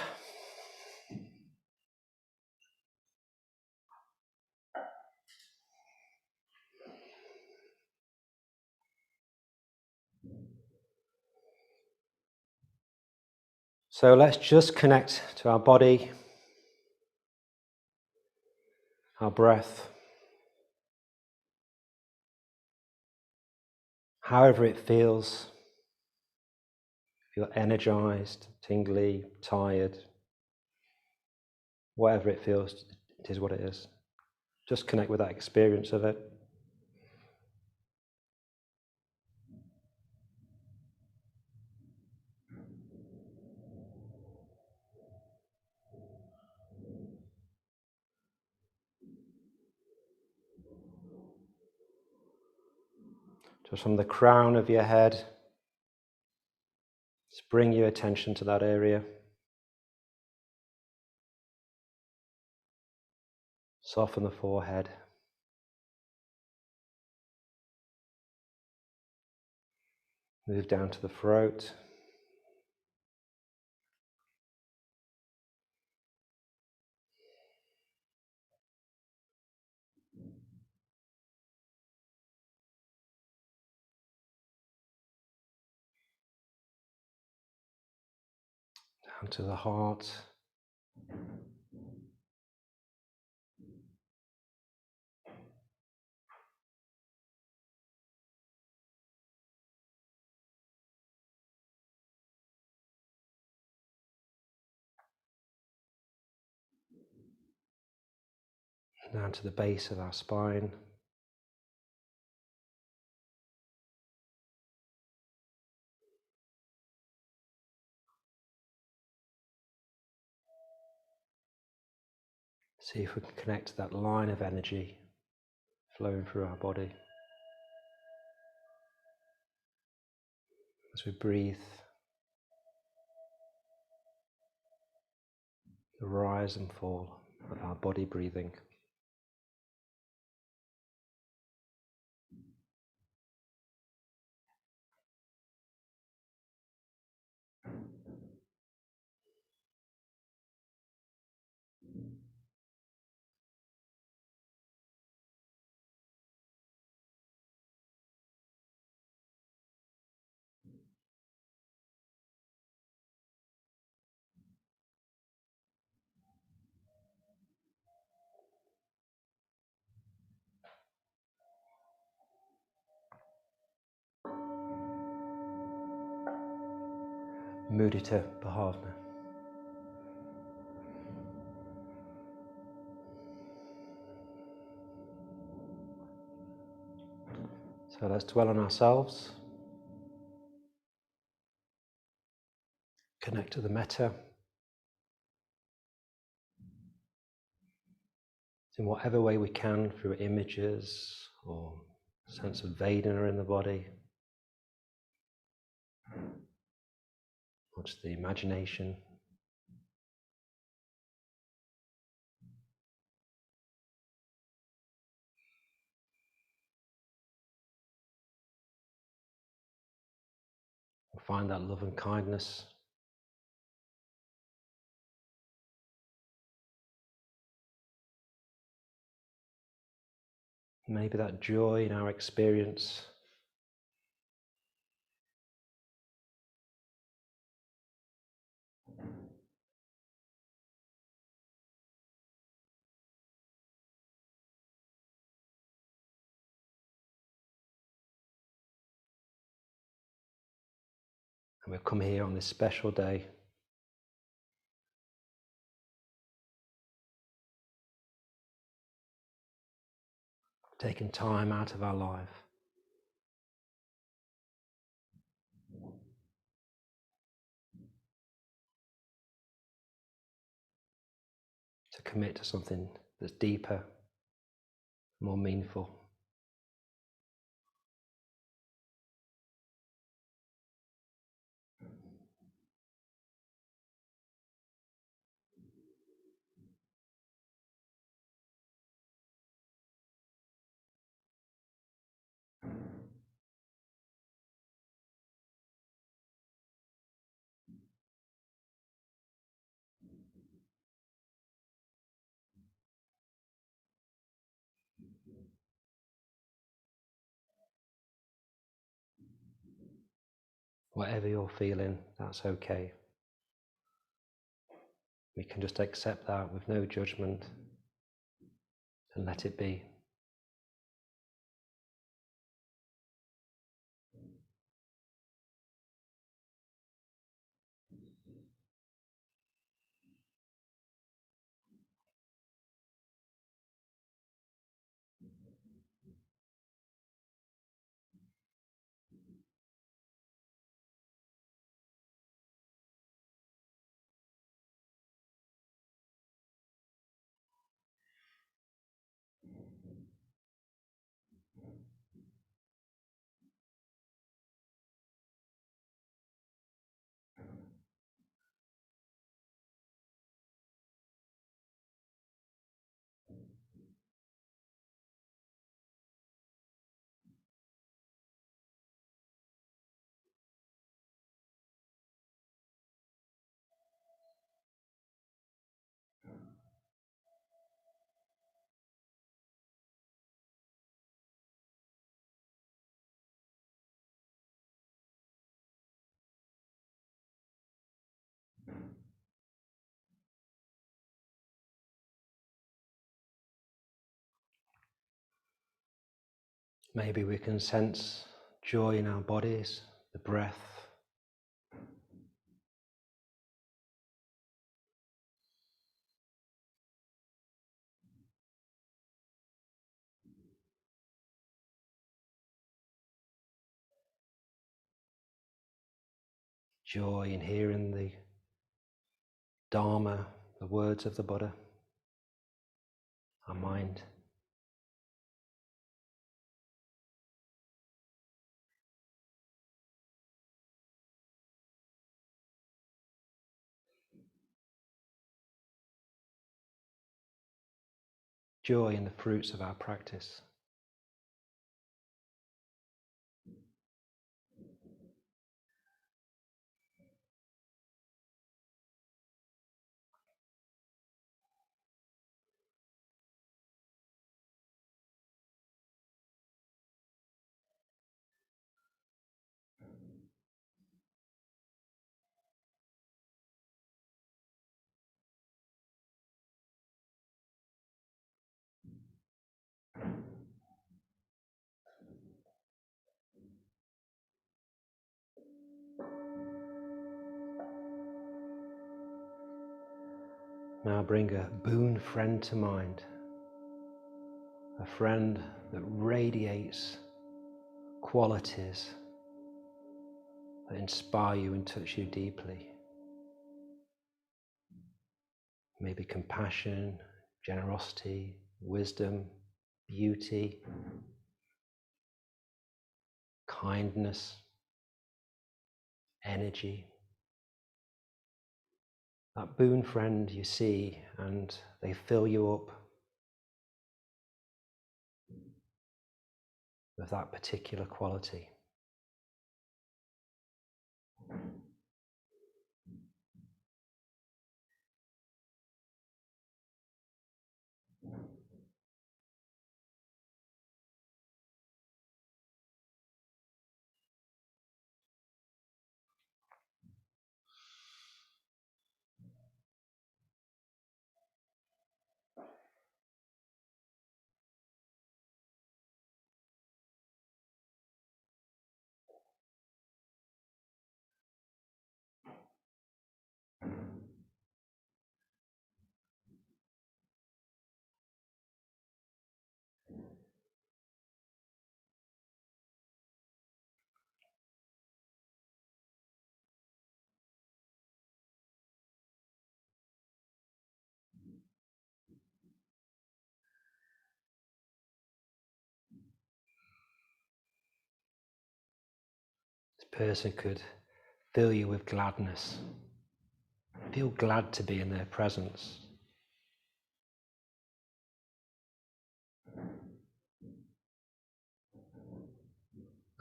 Speaker 1: So let's just connect to our body, our breath, however it feels. Feel energized, tingly, tired, whatever it feels, it is what it is. Just connect with that experience of it. Just from the crown of your head, just bring your attention to that area. Soften the forehead. Move down to the throat. Down to the heart. Down to the base of our spine. See if we can connect to that line of energy flowing through our body. As we breathe, the rise and fall of our body breathing. Mudita Bhavana. So let's dwell on ourselves. Connect to the metta. In whatever way we can, through images or sense of Vedana in the body. Watch the imagination. find that love and kindness. Maybe that joy in our experience. And we've come here on this special day taking time out of our life to commit to something that's deeper, more meaningful. Whatever you're feeling, that's okay. We can just accept that with no judgment and let it be. Maybe we can sense joy in our bodies, the breath. Joy in hearing the Dharma, the words of the Buddha, our mind. Joy in the fruits of our practice. Now bring a boon friend to mind, a friend that radiates qualities that inspire you and touch you deeply. Maybe compassion, generosity, wisdom, beauty, kindness, energy. That boon friend you see and they fill you up with that particular quality. This person could fill you with gladness. Feel glad to be in their presence.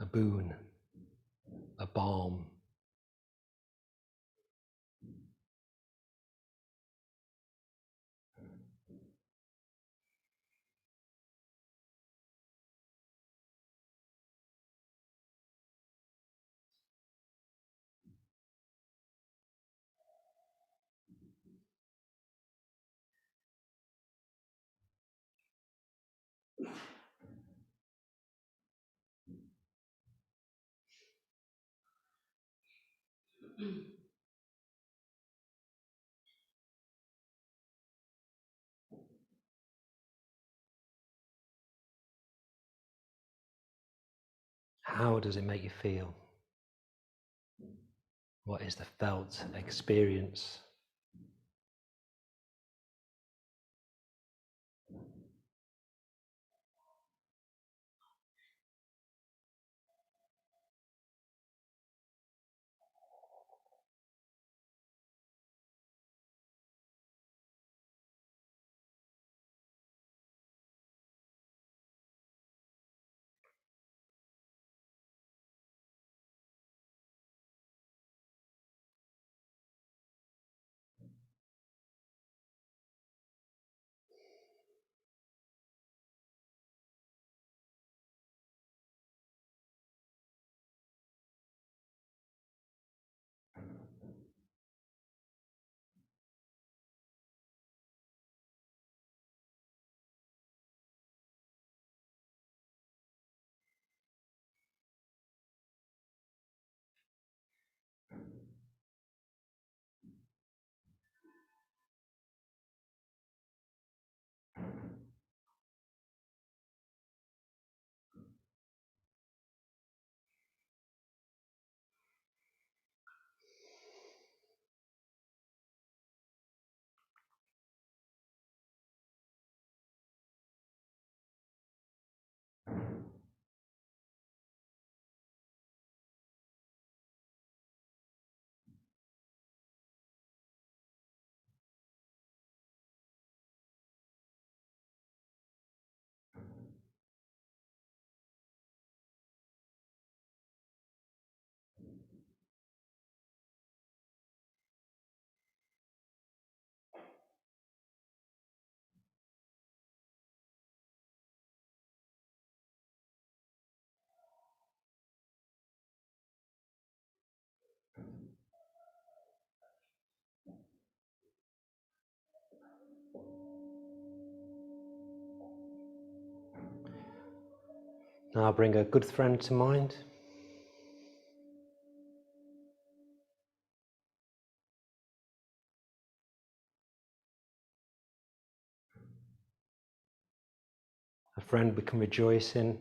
Speaker 1: A boon, a balm. How does it make you feel? What is the felt experience? Now bring a good friend to mind. A friend we can rejoice in.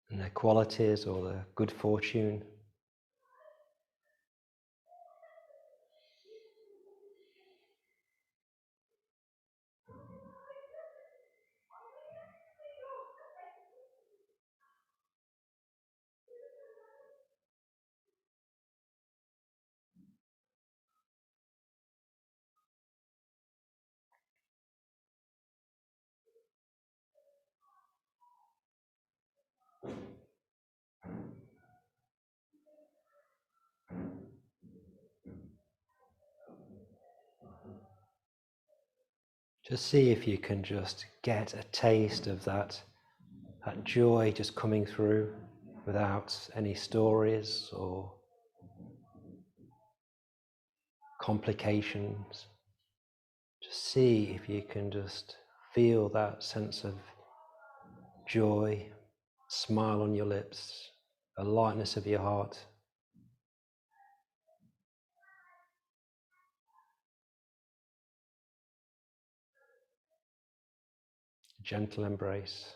Speaker 1: And their qualities or their good fortune. Just see if you can just get a taste of that joy just coming through without any stories or complications. Just see if you can just feel that sense of joy, smile on your lips, a lightness of your heart. A gentle embrace.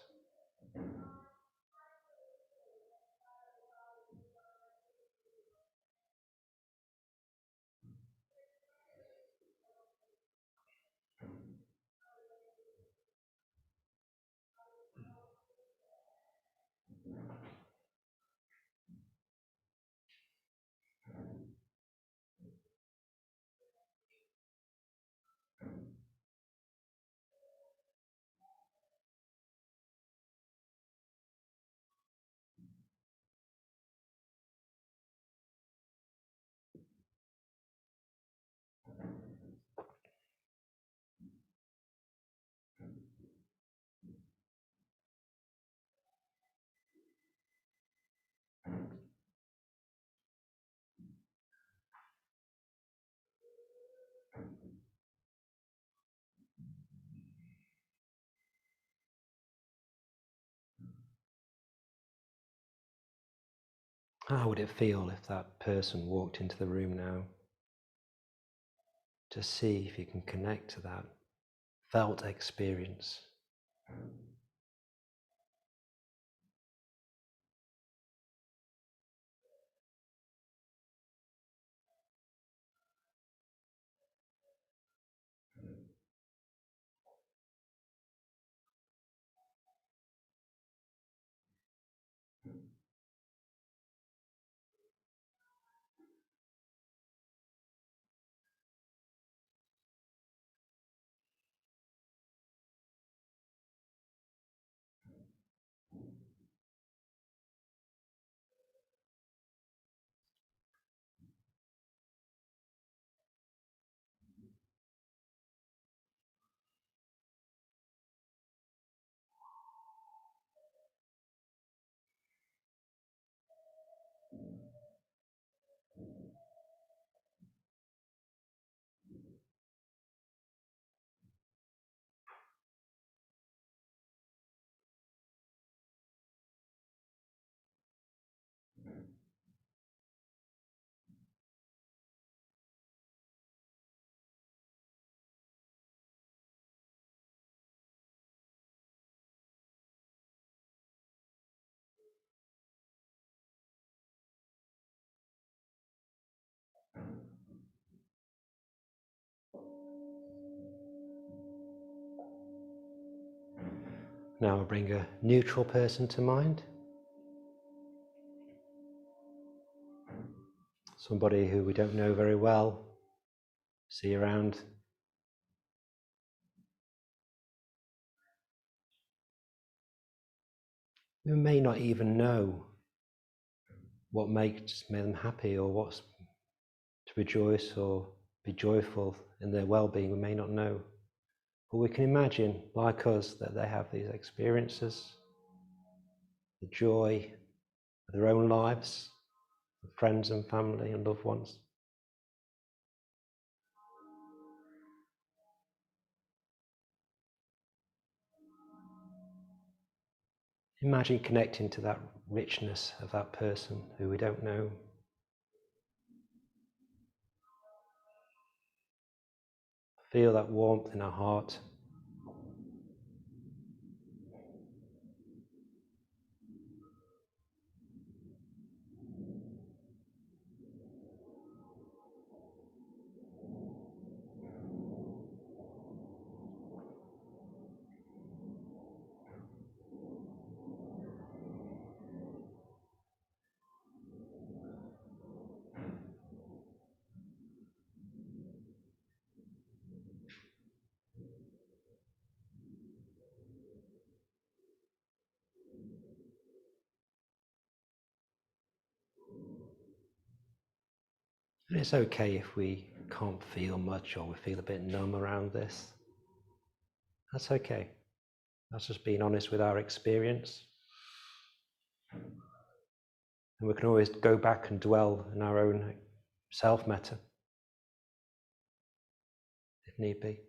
Speaker 1: How would it feel if that person walked into the room now? To see if you can connect to that felt experience. Now I'll bring a neutral person to mind. Somebody who we don't know very well, see around. We may not even know what makes them happy or what's to rejoice or be joyful in their well-being. We may not know. But we can imagine, like us, that they have these experiences, the joy of their own lives, of friends and family and loved ones. Imagine connecting to that richness of that person who we don't know. Feel that warmth in our heart. And it's okay if we can't feel much or we feel a bit numb around this. That's okay. That's just being honest with our experience. And we can always go back and dwell in our own self-metta, if need be.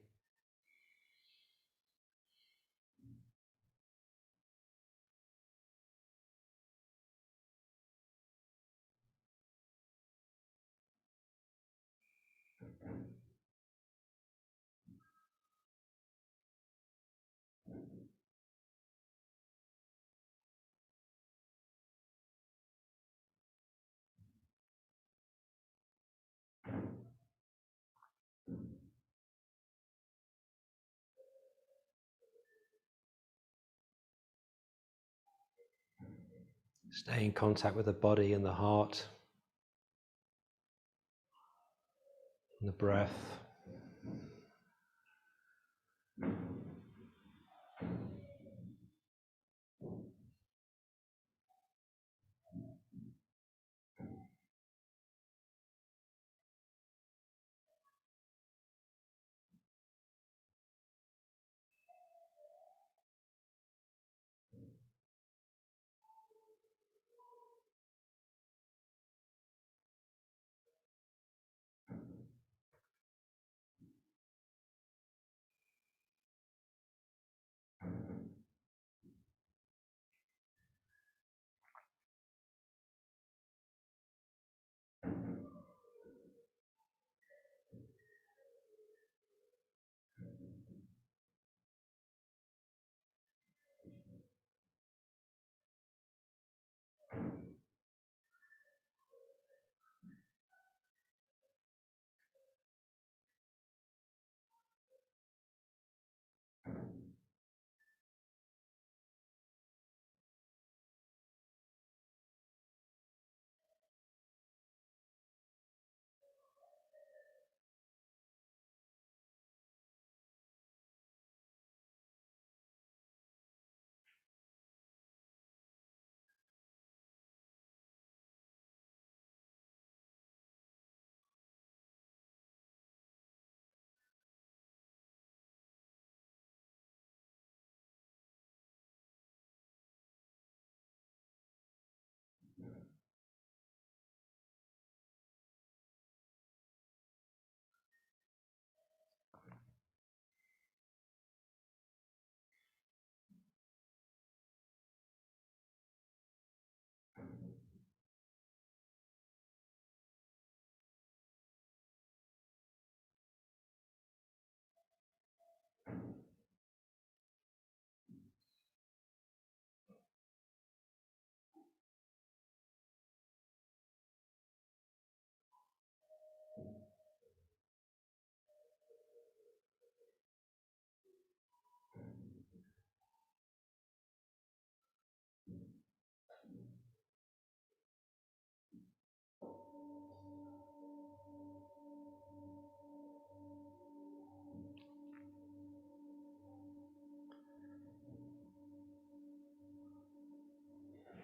Speaker 1: Stay in contact with the body and the heart and the breath.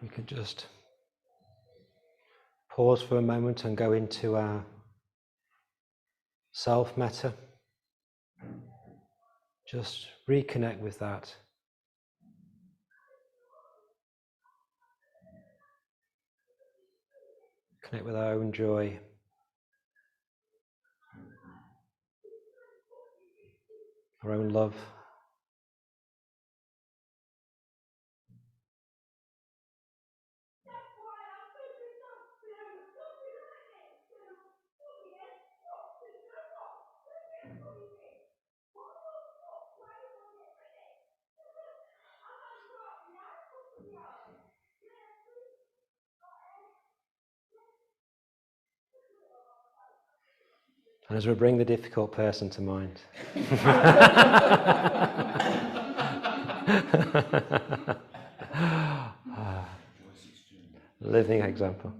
Speaker 1: We can just pause for a moment and go into our self-metta. Just reconnect with that. Connect with our own joy. Our own love. And as we bring the difficult person to mind. Living example.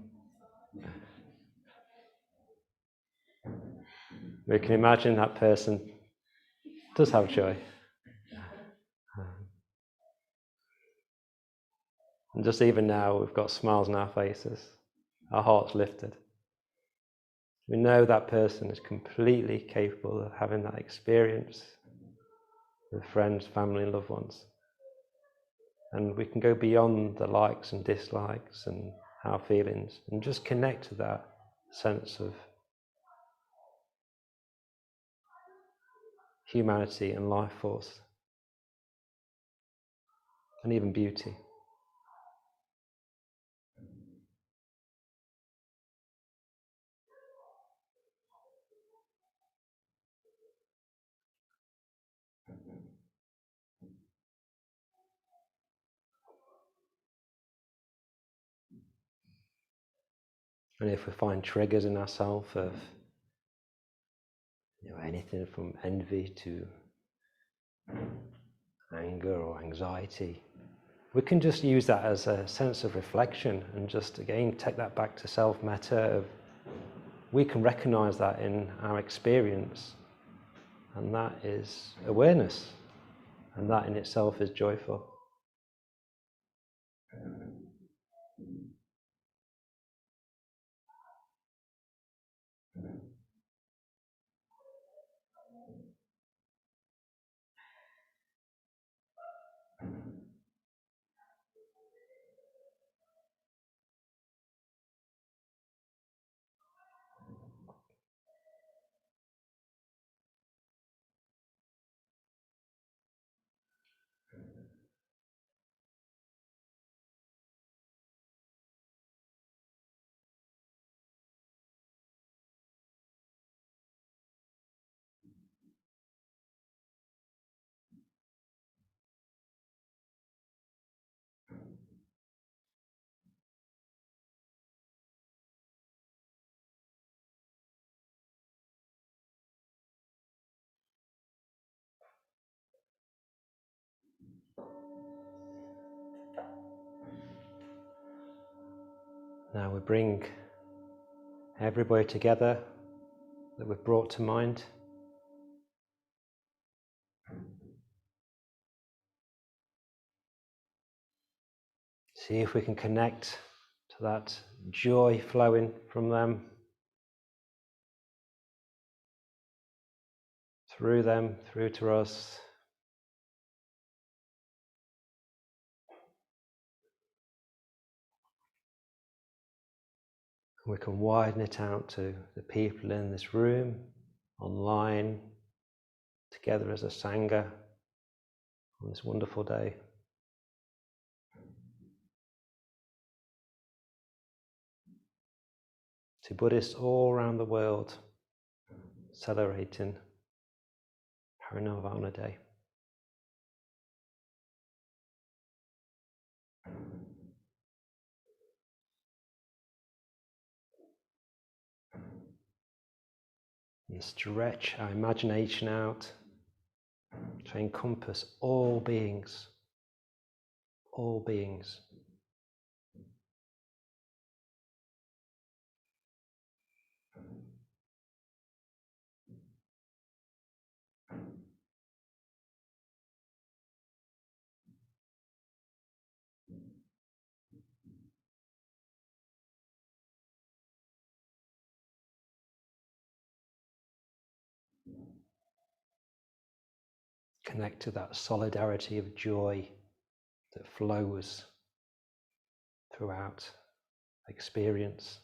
Speaker 1: We can imagine that person does have joy. And just even now, we've got smiles on our faces, our hearts lifted. We know that person is completely capable of having that experience with friends, family, and loved ones. And we can go beyond the likes and dislikes and our feelings and just connect to that sense of humanity and life force and even beauty. And if we find triggers in ourselves of anything from envy to anger or anxiety, we can just use that as a sense of reflection and just again take that back to self-metta of we can recognize that in our experience, and that is awareness, and that in itself is joyful. Now we bring everybody together that we've brought to mind. See if we can connect to that joy flowing from them, through to us. We can widen it out to the people in this room, online, together as a Sangha on this wonderful day. To Buddhists all around the world celebrating Parinirvana Day. And stretch our imagination out to encompass all beings, all beings. Connect to that solidarity of joy that flows throughout experience.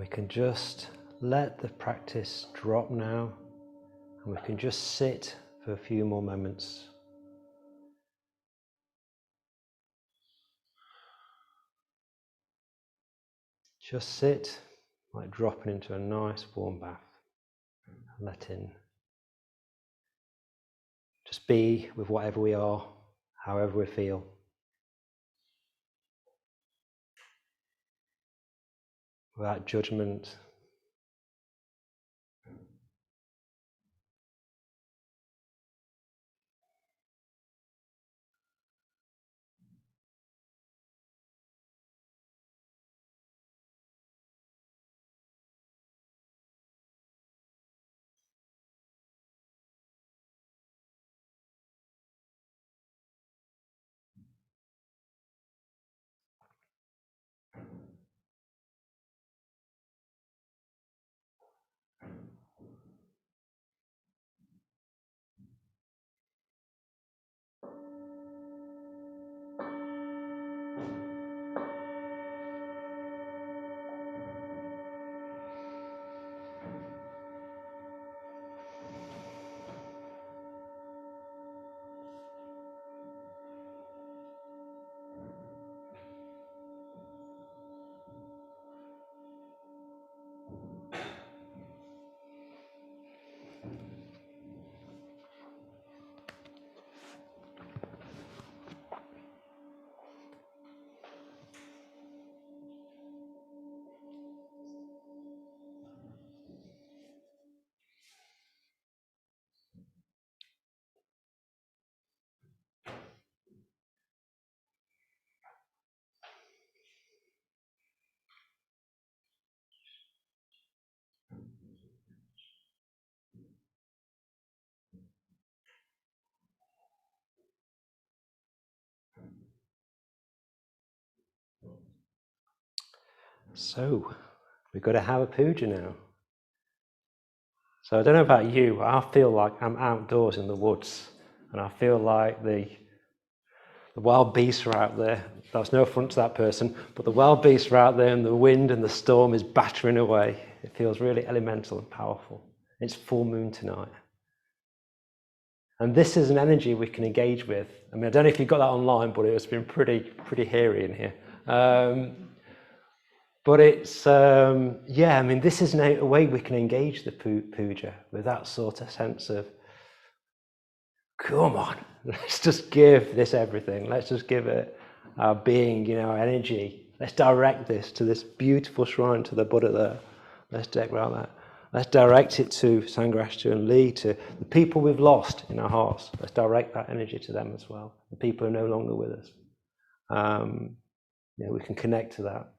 Speaker 1: we can just let the practice drop now, and we can just sit for a few more moments. Just sit like dropping into a nice warm bath. Let in. Just be with whatever we are, however we feel. Without judgment. So, we've got to have a puja now. So I don't know about you, I feel like I'm outdoors in the woods, and I feel like the wild beasts are out there. That's no affront to that person, but the wild beasts are out there, and the wind and the storm is battering away. It feels really elemental and powerful. It's full moon tonight. And this is an energy we can engage with. I mean, I don't know if you got that online, but it's been pretty hairy in here. But it's, yeah, I mean, this is a way we can engage the puja with that sort of sense of, come on, let's just give this everything. Let's just give it our being, our energy. Let's direct this to this beautiful shrine to the Buddha there. Let's direct that. Let's direct it to Sangha and Lee, to the people we've lost in our hearts. Let's direct that energy to them as well. The people who are no longer with us. We can connect to that.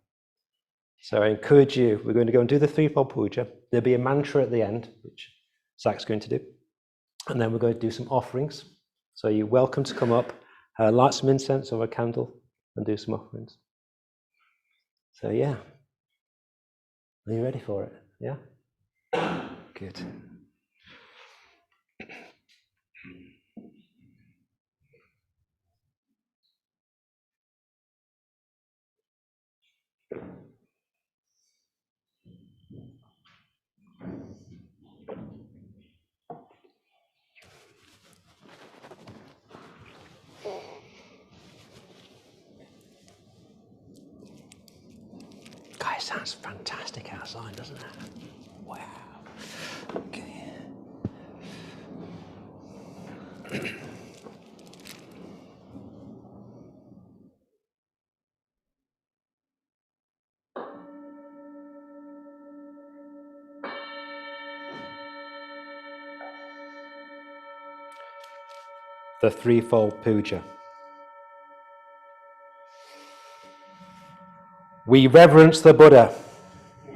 Speaker 1: So I encourage you, we're going to go and do the threefold puja. There'll be a mantra at the end, which Zach's going to do. And then we're going to do some offerings. So you're welcome to come up, light some incense or a candle, and do some offerings. So yeah. Are you ready for it? Yeah? Good. Guys, sounds fantastic outside, doesn't it? Wow. Okay. The threefold puja. We reverence the Buddha.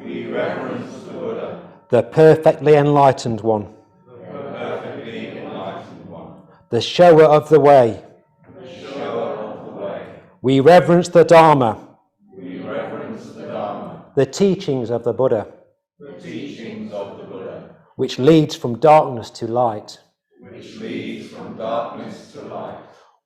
Speaker 6: We reverence the Buddha,
Speaker 1: The perfectly enlightened one.
Speaker 6: the perfectly enlightened one,
Speaker 1: The shower of the way.
Speaker 6: the shower of the way.
Speaker 1: We reverence the Dharma.
Speaker 6: We reverence the Dharma,
Speaker 1: The teachings of the Buddha,
Speaker 6: the teachings of the Buddha,
Speaker 1: which leads from darkness to light.
Speaker 6: which leads from darkness to light.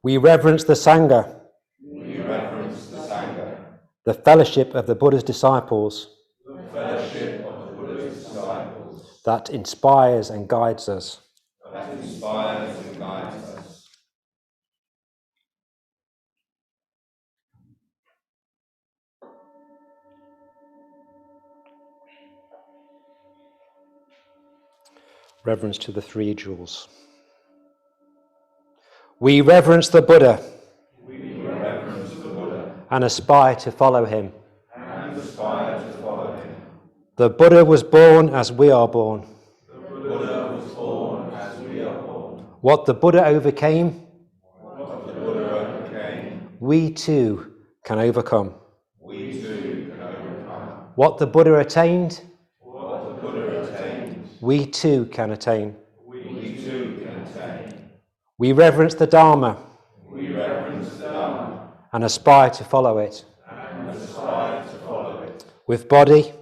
Speaker 1: We reverence the Sangha,
Speaker 6: We reverence the Sangha,
Speaker 1: the fellowship of the Buddha's disciples,
Speaker 6: the fellowship of the Buddha's disciples,
Speaker 1: that inspires and guides us.
Speaker 6: that inspires and guides us.
Speaker 1: Reverence to the three jewels. We reverence the Buddha.
Speaker 6: We reverence the Buddha
Speaker 1: And aspire to follow him.
Speaker 6: and aspire to follow him.
Speaker 1: The Buddha was born as we are born.
Speaker 6: The Buddha was born as we are born.
Speaker 1: What the Buddha overcame,
Speaker 6: What the Buddha overcame,
Speaker 1: we too can overcome.
Speaker 6: we too can overcome.
Speaker 1: What the Buddha attained,
Speaker 6: What the Buddha attained,
Speaker 1: we too can attain.
Speaker 6: we too can attain.
Speaker 1: We reverence the Dharma
Speaker 6: We reverence the Dharma
Speaker 1: and aspire to follow it.
Speaker 6: and aspire to follow it.
Speaker 1: With body,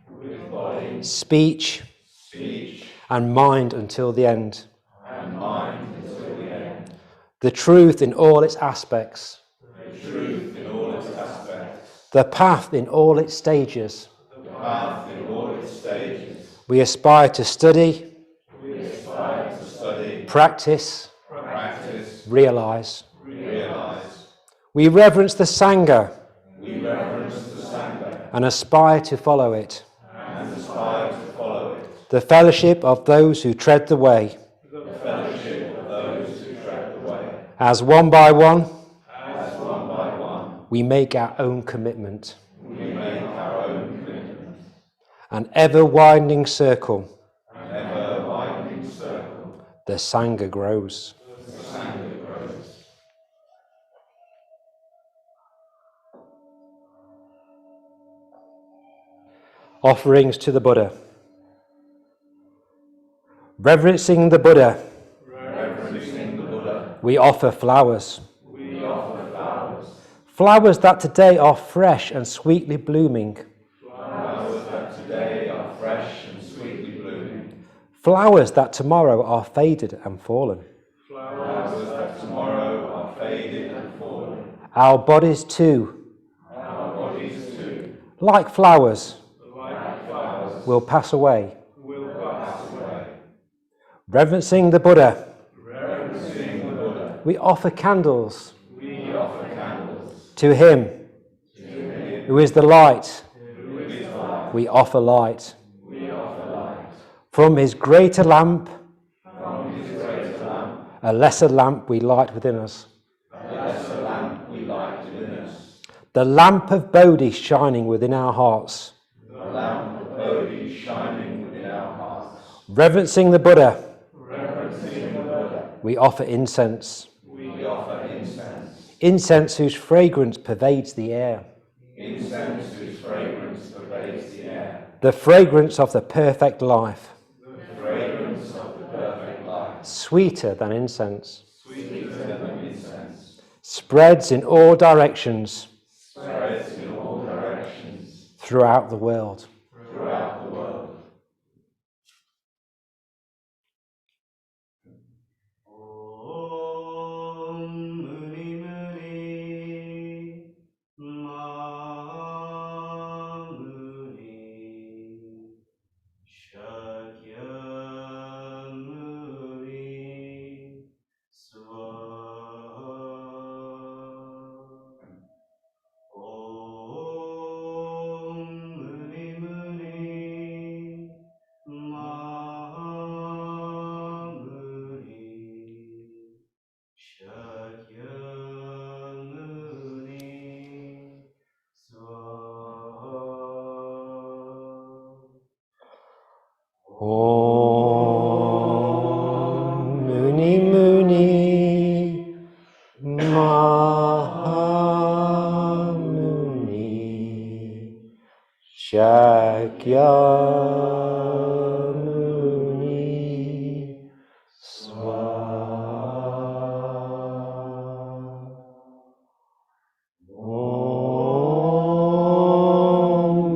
Speaker 6: With body,
Speaker 1: speech,
Speaker 6: speech,
Speaker 1: and mind until the end.
Speaker 6: and mind until the end.
Speaker 1: The truth in all its aspects.
Speaker 6: The truth in all its aspects.
Speaker 1: The path in all its stages.
Speaker 6: The path in all its stages.
Speaker 1: We aspire to study,
Speaker 6: We aspire to study,
Speaker 1: practice,
Speaker 6: practice,
Speaker 1: realize.
Speaker 6: realize.
Speaker 1: We reverence the Sangha
Speaker 6: We reverence the Sangha
Speaker 1: and aspire to follow it.
Speaker 6: and aspire to follow it.
Speaker 1: The fellowship of those who tread the way.
Speaker 6: The fellowship of those who tread the way.
Speaker 1: As one by one,
Speaker 6: As one by one,
Speaker 1: we make our own commitment.
Speaker 6: we make our own commitment.
Speaker 1: An ever-widening circle,
Speaker 6: An ever-widening circle.
Speaker 1: the Sangha grows.
Speaker 6: The Sangha grows.
Speaker 1: Offerings to the Buddha. Reverencing the Buddha,
Speaker 6: Reverencing the Buddha,
Speaker 1: we offer flowers.
Speaker 6: we offer flowers.
Speaker 1: Flowers that today are fresh and sweetly blooming.
Speaker 6: Flowers that today are fresh and sweetly blooming.
Speaker 1: Flowers that tomorrow are faded and fallen.
Speaker 6: Flowers that tomorrow are faded and fallen.
Speaker 1: Our bodies too,
Speaker 6: Our bodies too,
Speaker 1: like flowers,
Speaker 6: like flowers,
Speaker 1: will pass away.
Speaker 6: will pass away.
Speaker 1: Reverencing the Buddha,
Speaker 6: Reverencing the Buddha,
Speaker 1: we offer candles
Speaker 6: we offer candles.
Speaker 1: to him who is the light.
Speaker 6: Who is light,
Speaker 1: We offer light.
Speaker 6: we offer light.
Speaker 1: From his greater lamp,
Speaker 6: From his greater lamp,
Speaker 1: a lesser lamp we light within us.
Speaker 6: a lesser lamp we light within us.
Speaker 1: The lamp of Bodhi shining within our hearts.
Speaker 6: The lamp of Bodhi shining within our hearts.
Speaker 1: Reverencing the Buddha,
Speaker 6: Reverencing the Buddha,
Speaker 1: we offer incense.
Speaker 6: we offer incense.
Speaker 1: Incense whose fragrance pervades the air.
Speaker 6: Incense whose fragrance pervades the air.
Speaker 1: The fragrance of the perfect life.
Speaker 6: The fragrance of the perfect life.
Speaker 1: Sweeter than incense.
Speaker 6: Sweeter than incense.
Speaker 1: Spreads in all directions
Speaker 6: Spreads in all directions
Speaker 1: throughout the world.
Speaker 6: throughout the world.
Speaker 1: Om Muni Muni Mahamuni Shakyamuni Swaha. Om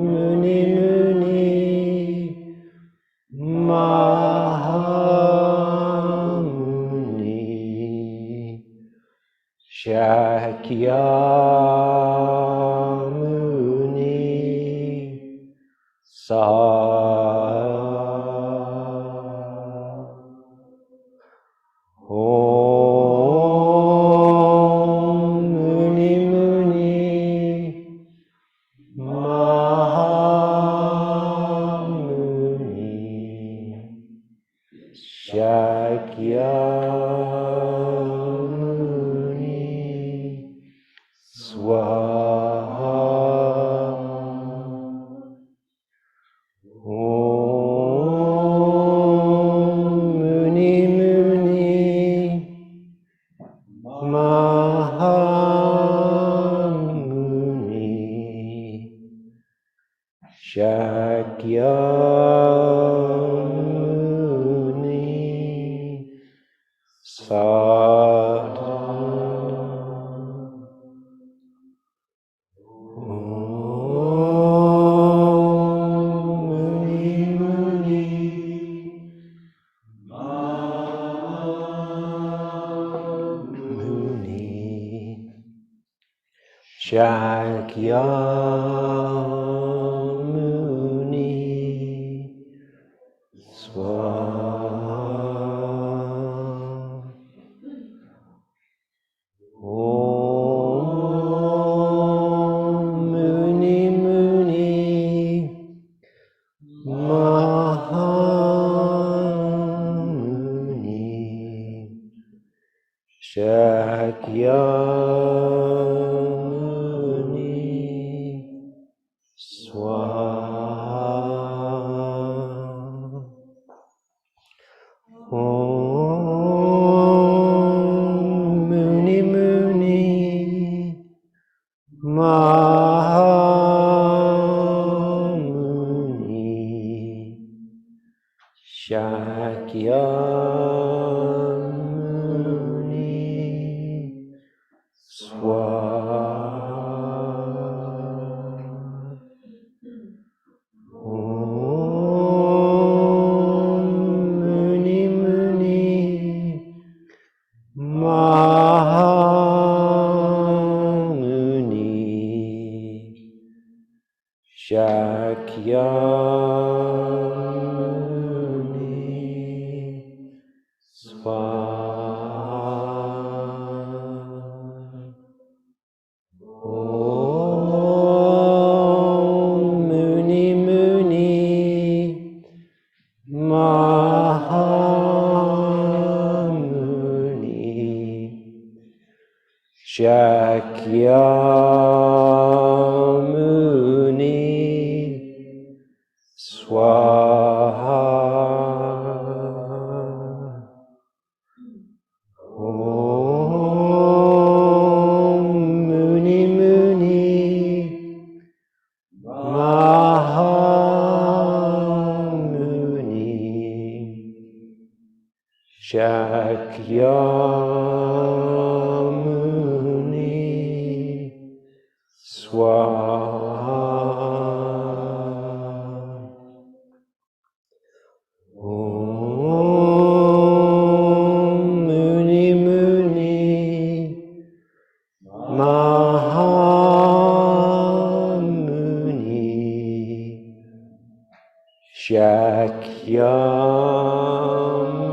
Speaker 1: Muni Muni Mahamuni Shakyamuni Sa Om Muni Muni Mahamuni Shakyamuni Swaha Om Muni Muni Mahamuni Shakyamuni Sadhana Om Muni Muni Mahamuni Shakyamuni Swaha Om Muni Muni Mahamuni Shakyamuni Swaha Om Muni Muni Mahamuni Shakyamuni Swaha Om Muni Muni Mahamuni Shakyamuni Swaha Om Muni Muni Mahamuni Shakyamuni Swaha Om Muni Muni Mahamuni Shakyamuni Swaha Om Muni Muni Mahamuni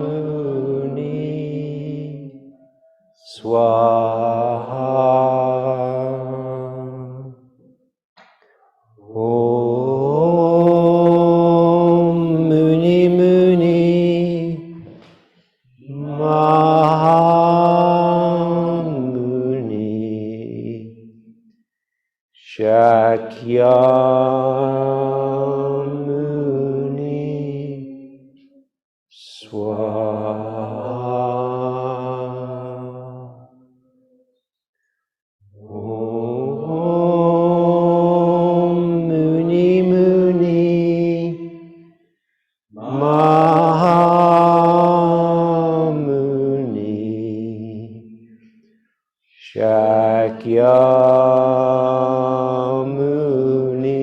Speaker 1: Shakyamuni Swaha Om Muni Muni Mahamuni Shakyamuni Swaha Om Muni Muni Mahamuni Shakyamuni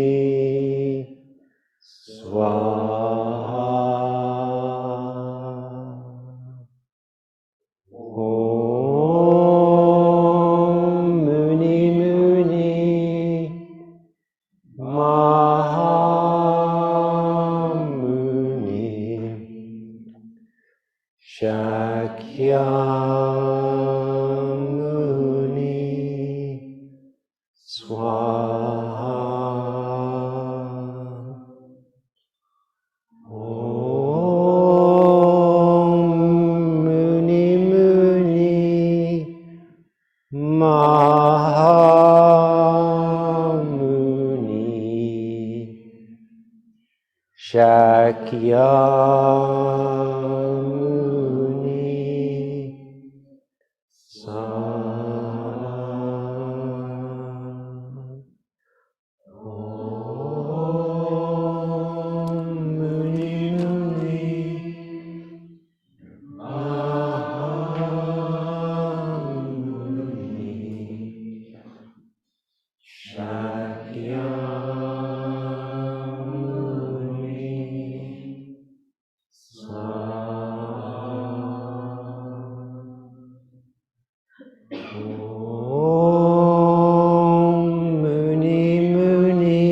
Speaker 1: Swaha Om Muni Muni Mahamuni Swaha. Om Muni Muni Mahamuni Shakyamuni Sana. Om Muni Muni Mahamuni Shakyamuni Om Muni Muni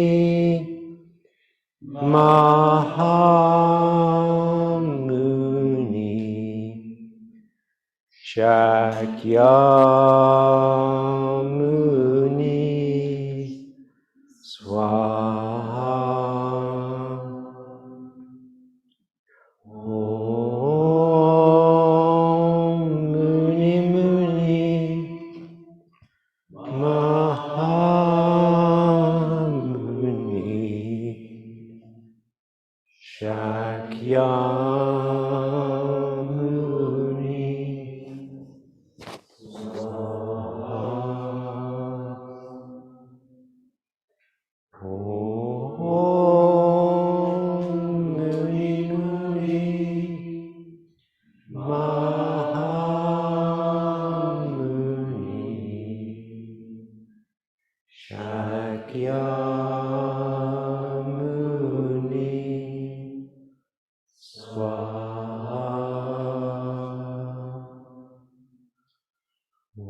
Speaker 1: Mahamuni Shakyamuni Swaha. Om Muni Muni Mahamuni Shakyamuni Swaha. Om Muni Muni Mahamuni Shakyamuni Swaha. Om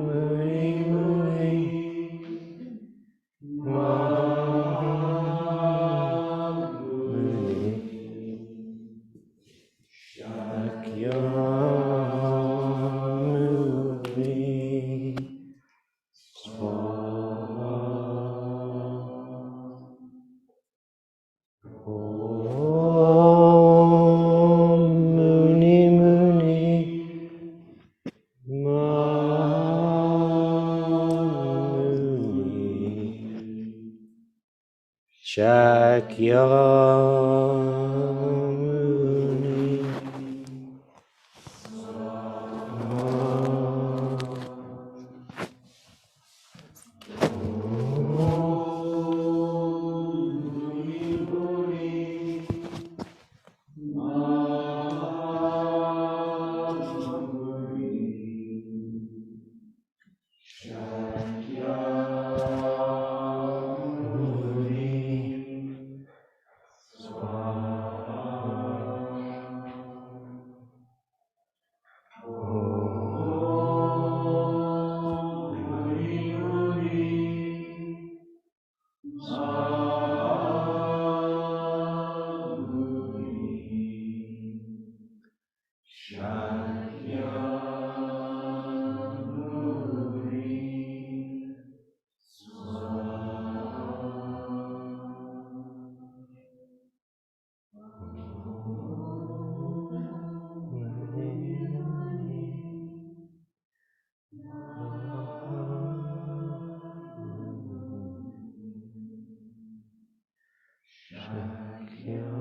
Speaker 1: Muni Muni Mahamuni Shakyamuni Swaha. Om Muni Muni Mahamuni Shakyamuni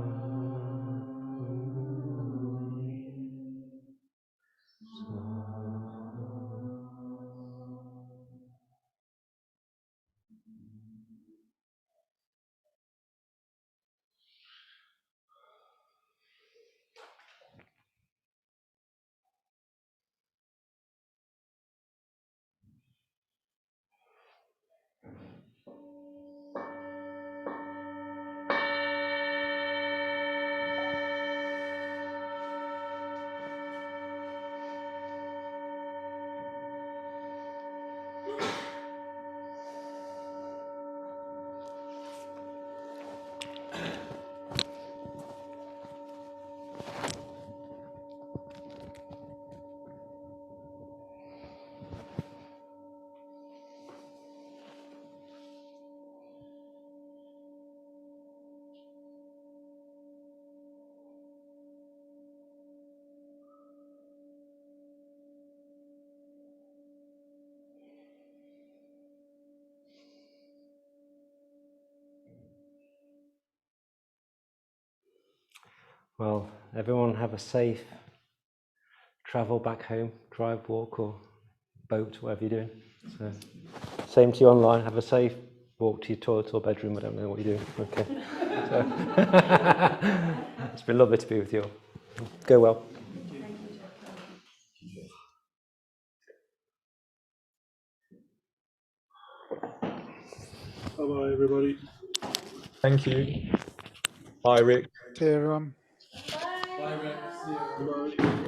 Speaker 1: Well, everyone have a safe travel back home, drive, walk, or boat, whatever you're doing. So, same to you online. Have a safe walk to your toilet or bedroom. I don't know what you're doing. Okay. So, it's been lovely to be with you all. Go well.
Speaker 7: Bye-bye, everybody.
Speaker 8: Thank you. Bye, Rick.
Speaker 7: See you, everyone.
Speaker 5: Bye.
Speaker 7: Bye.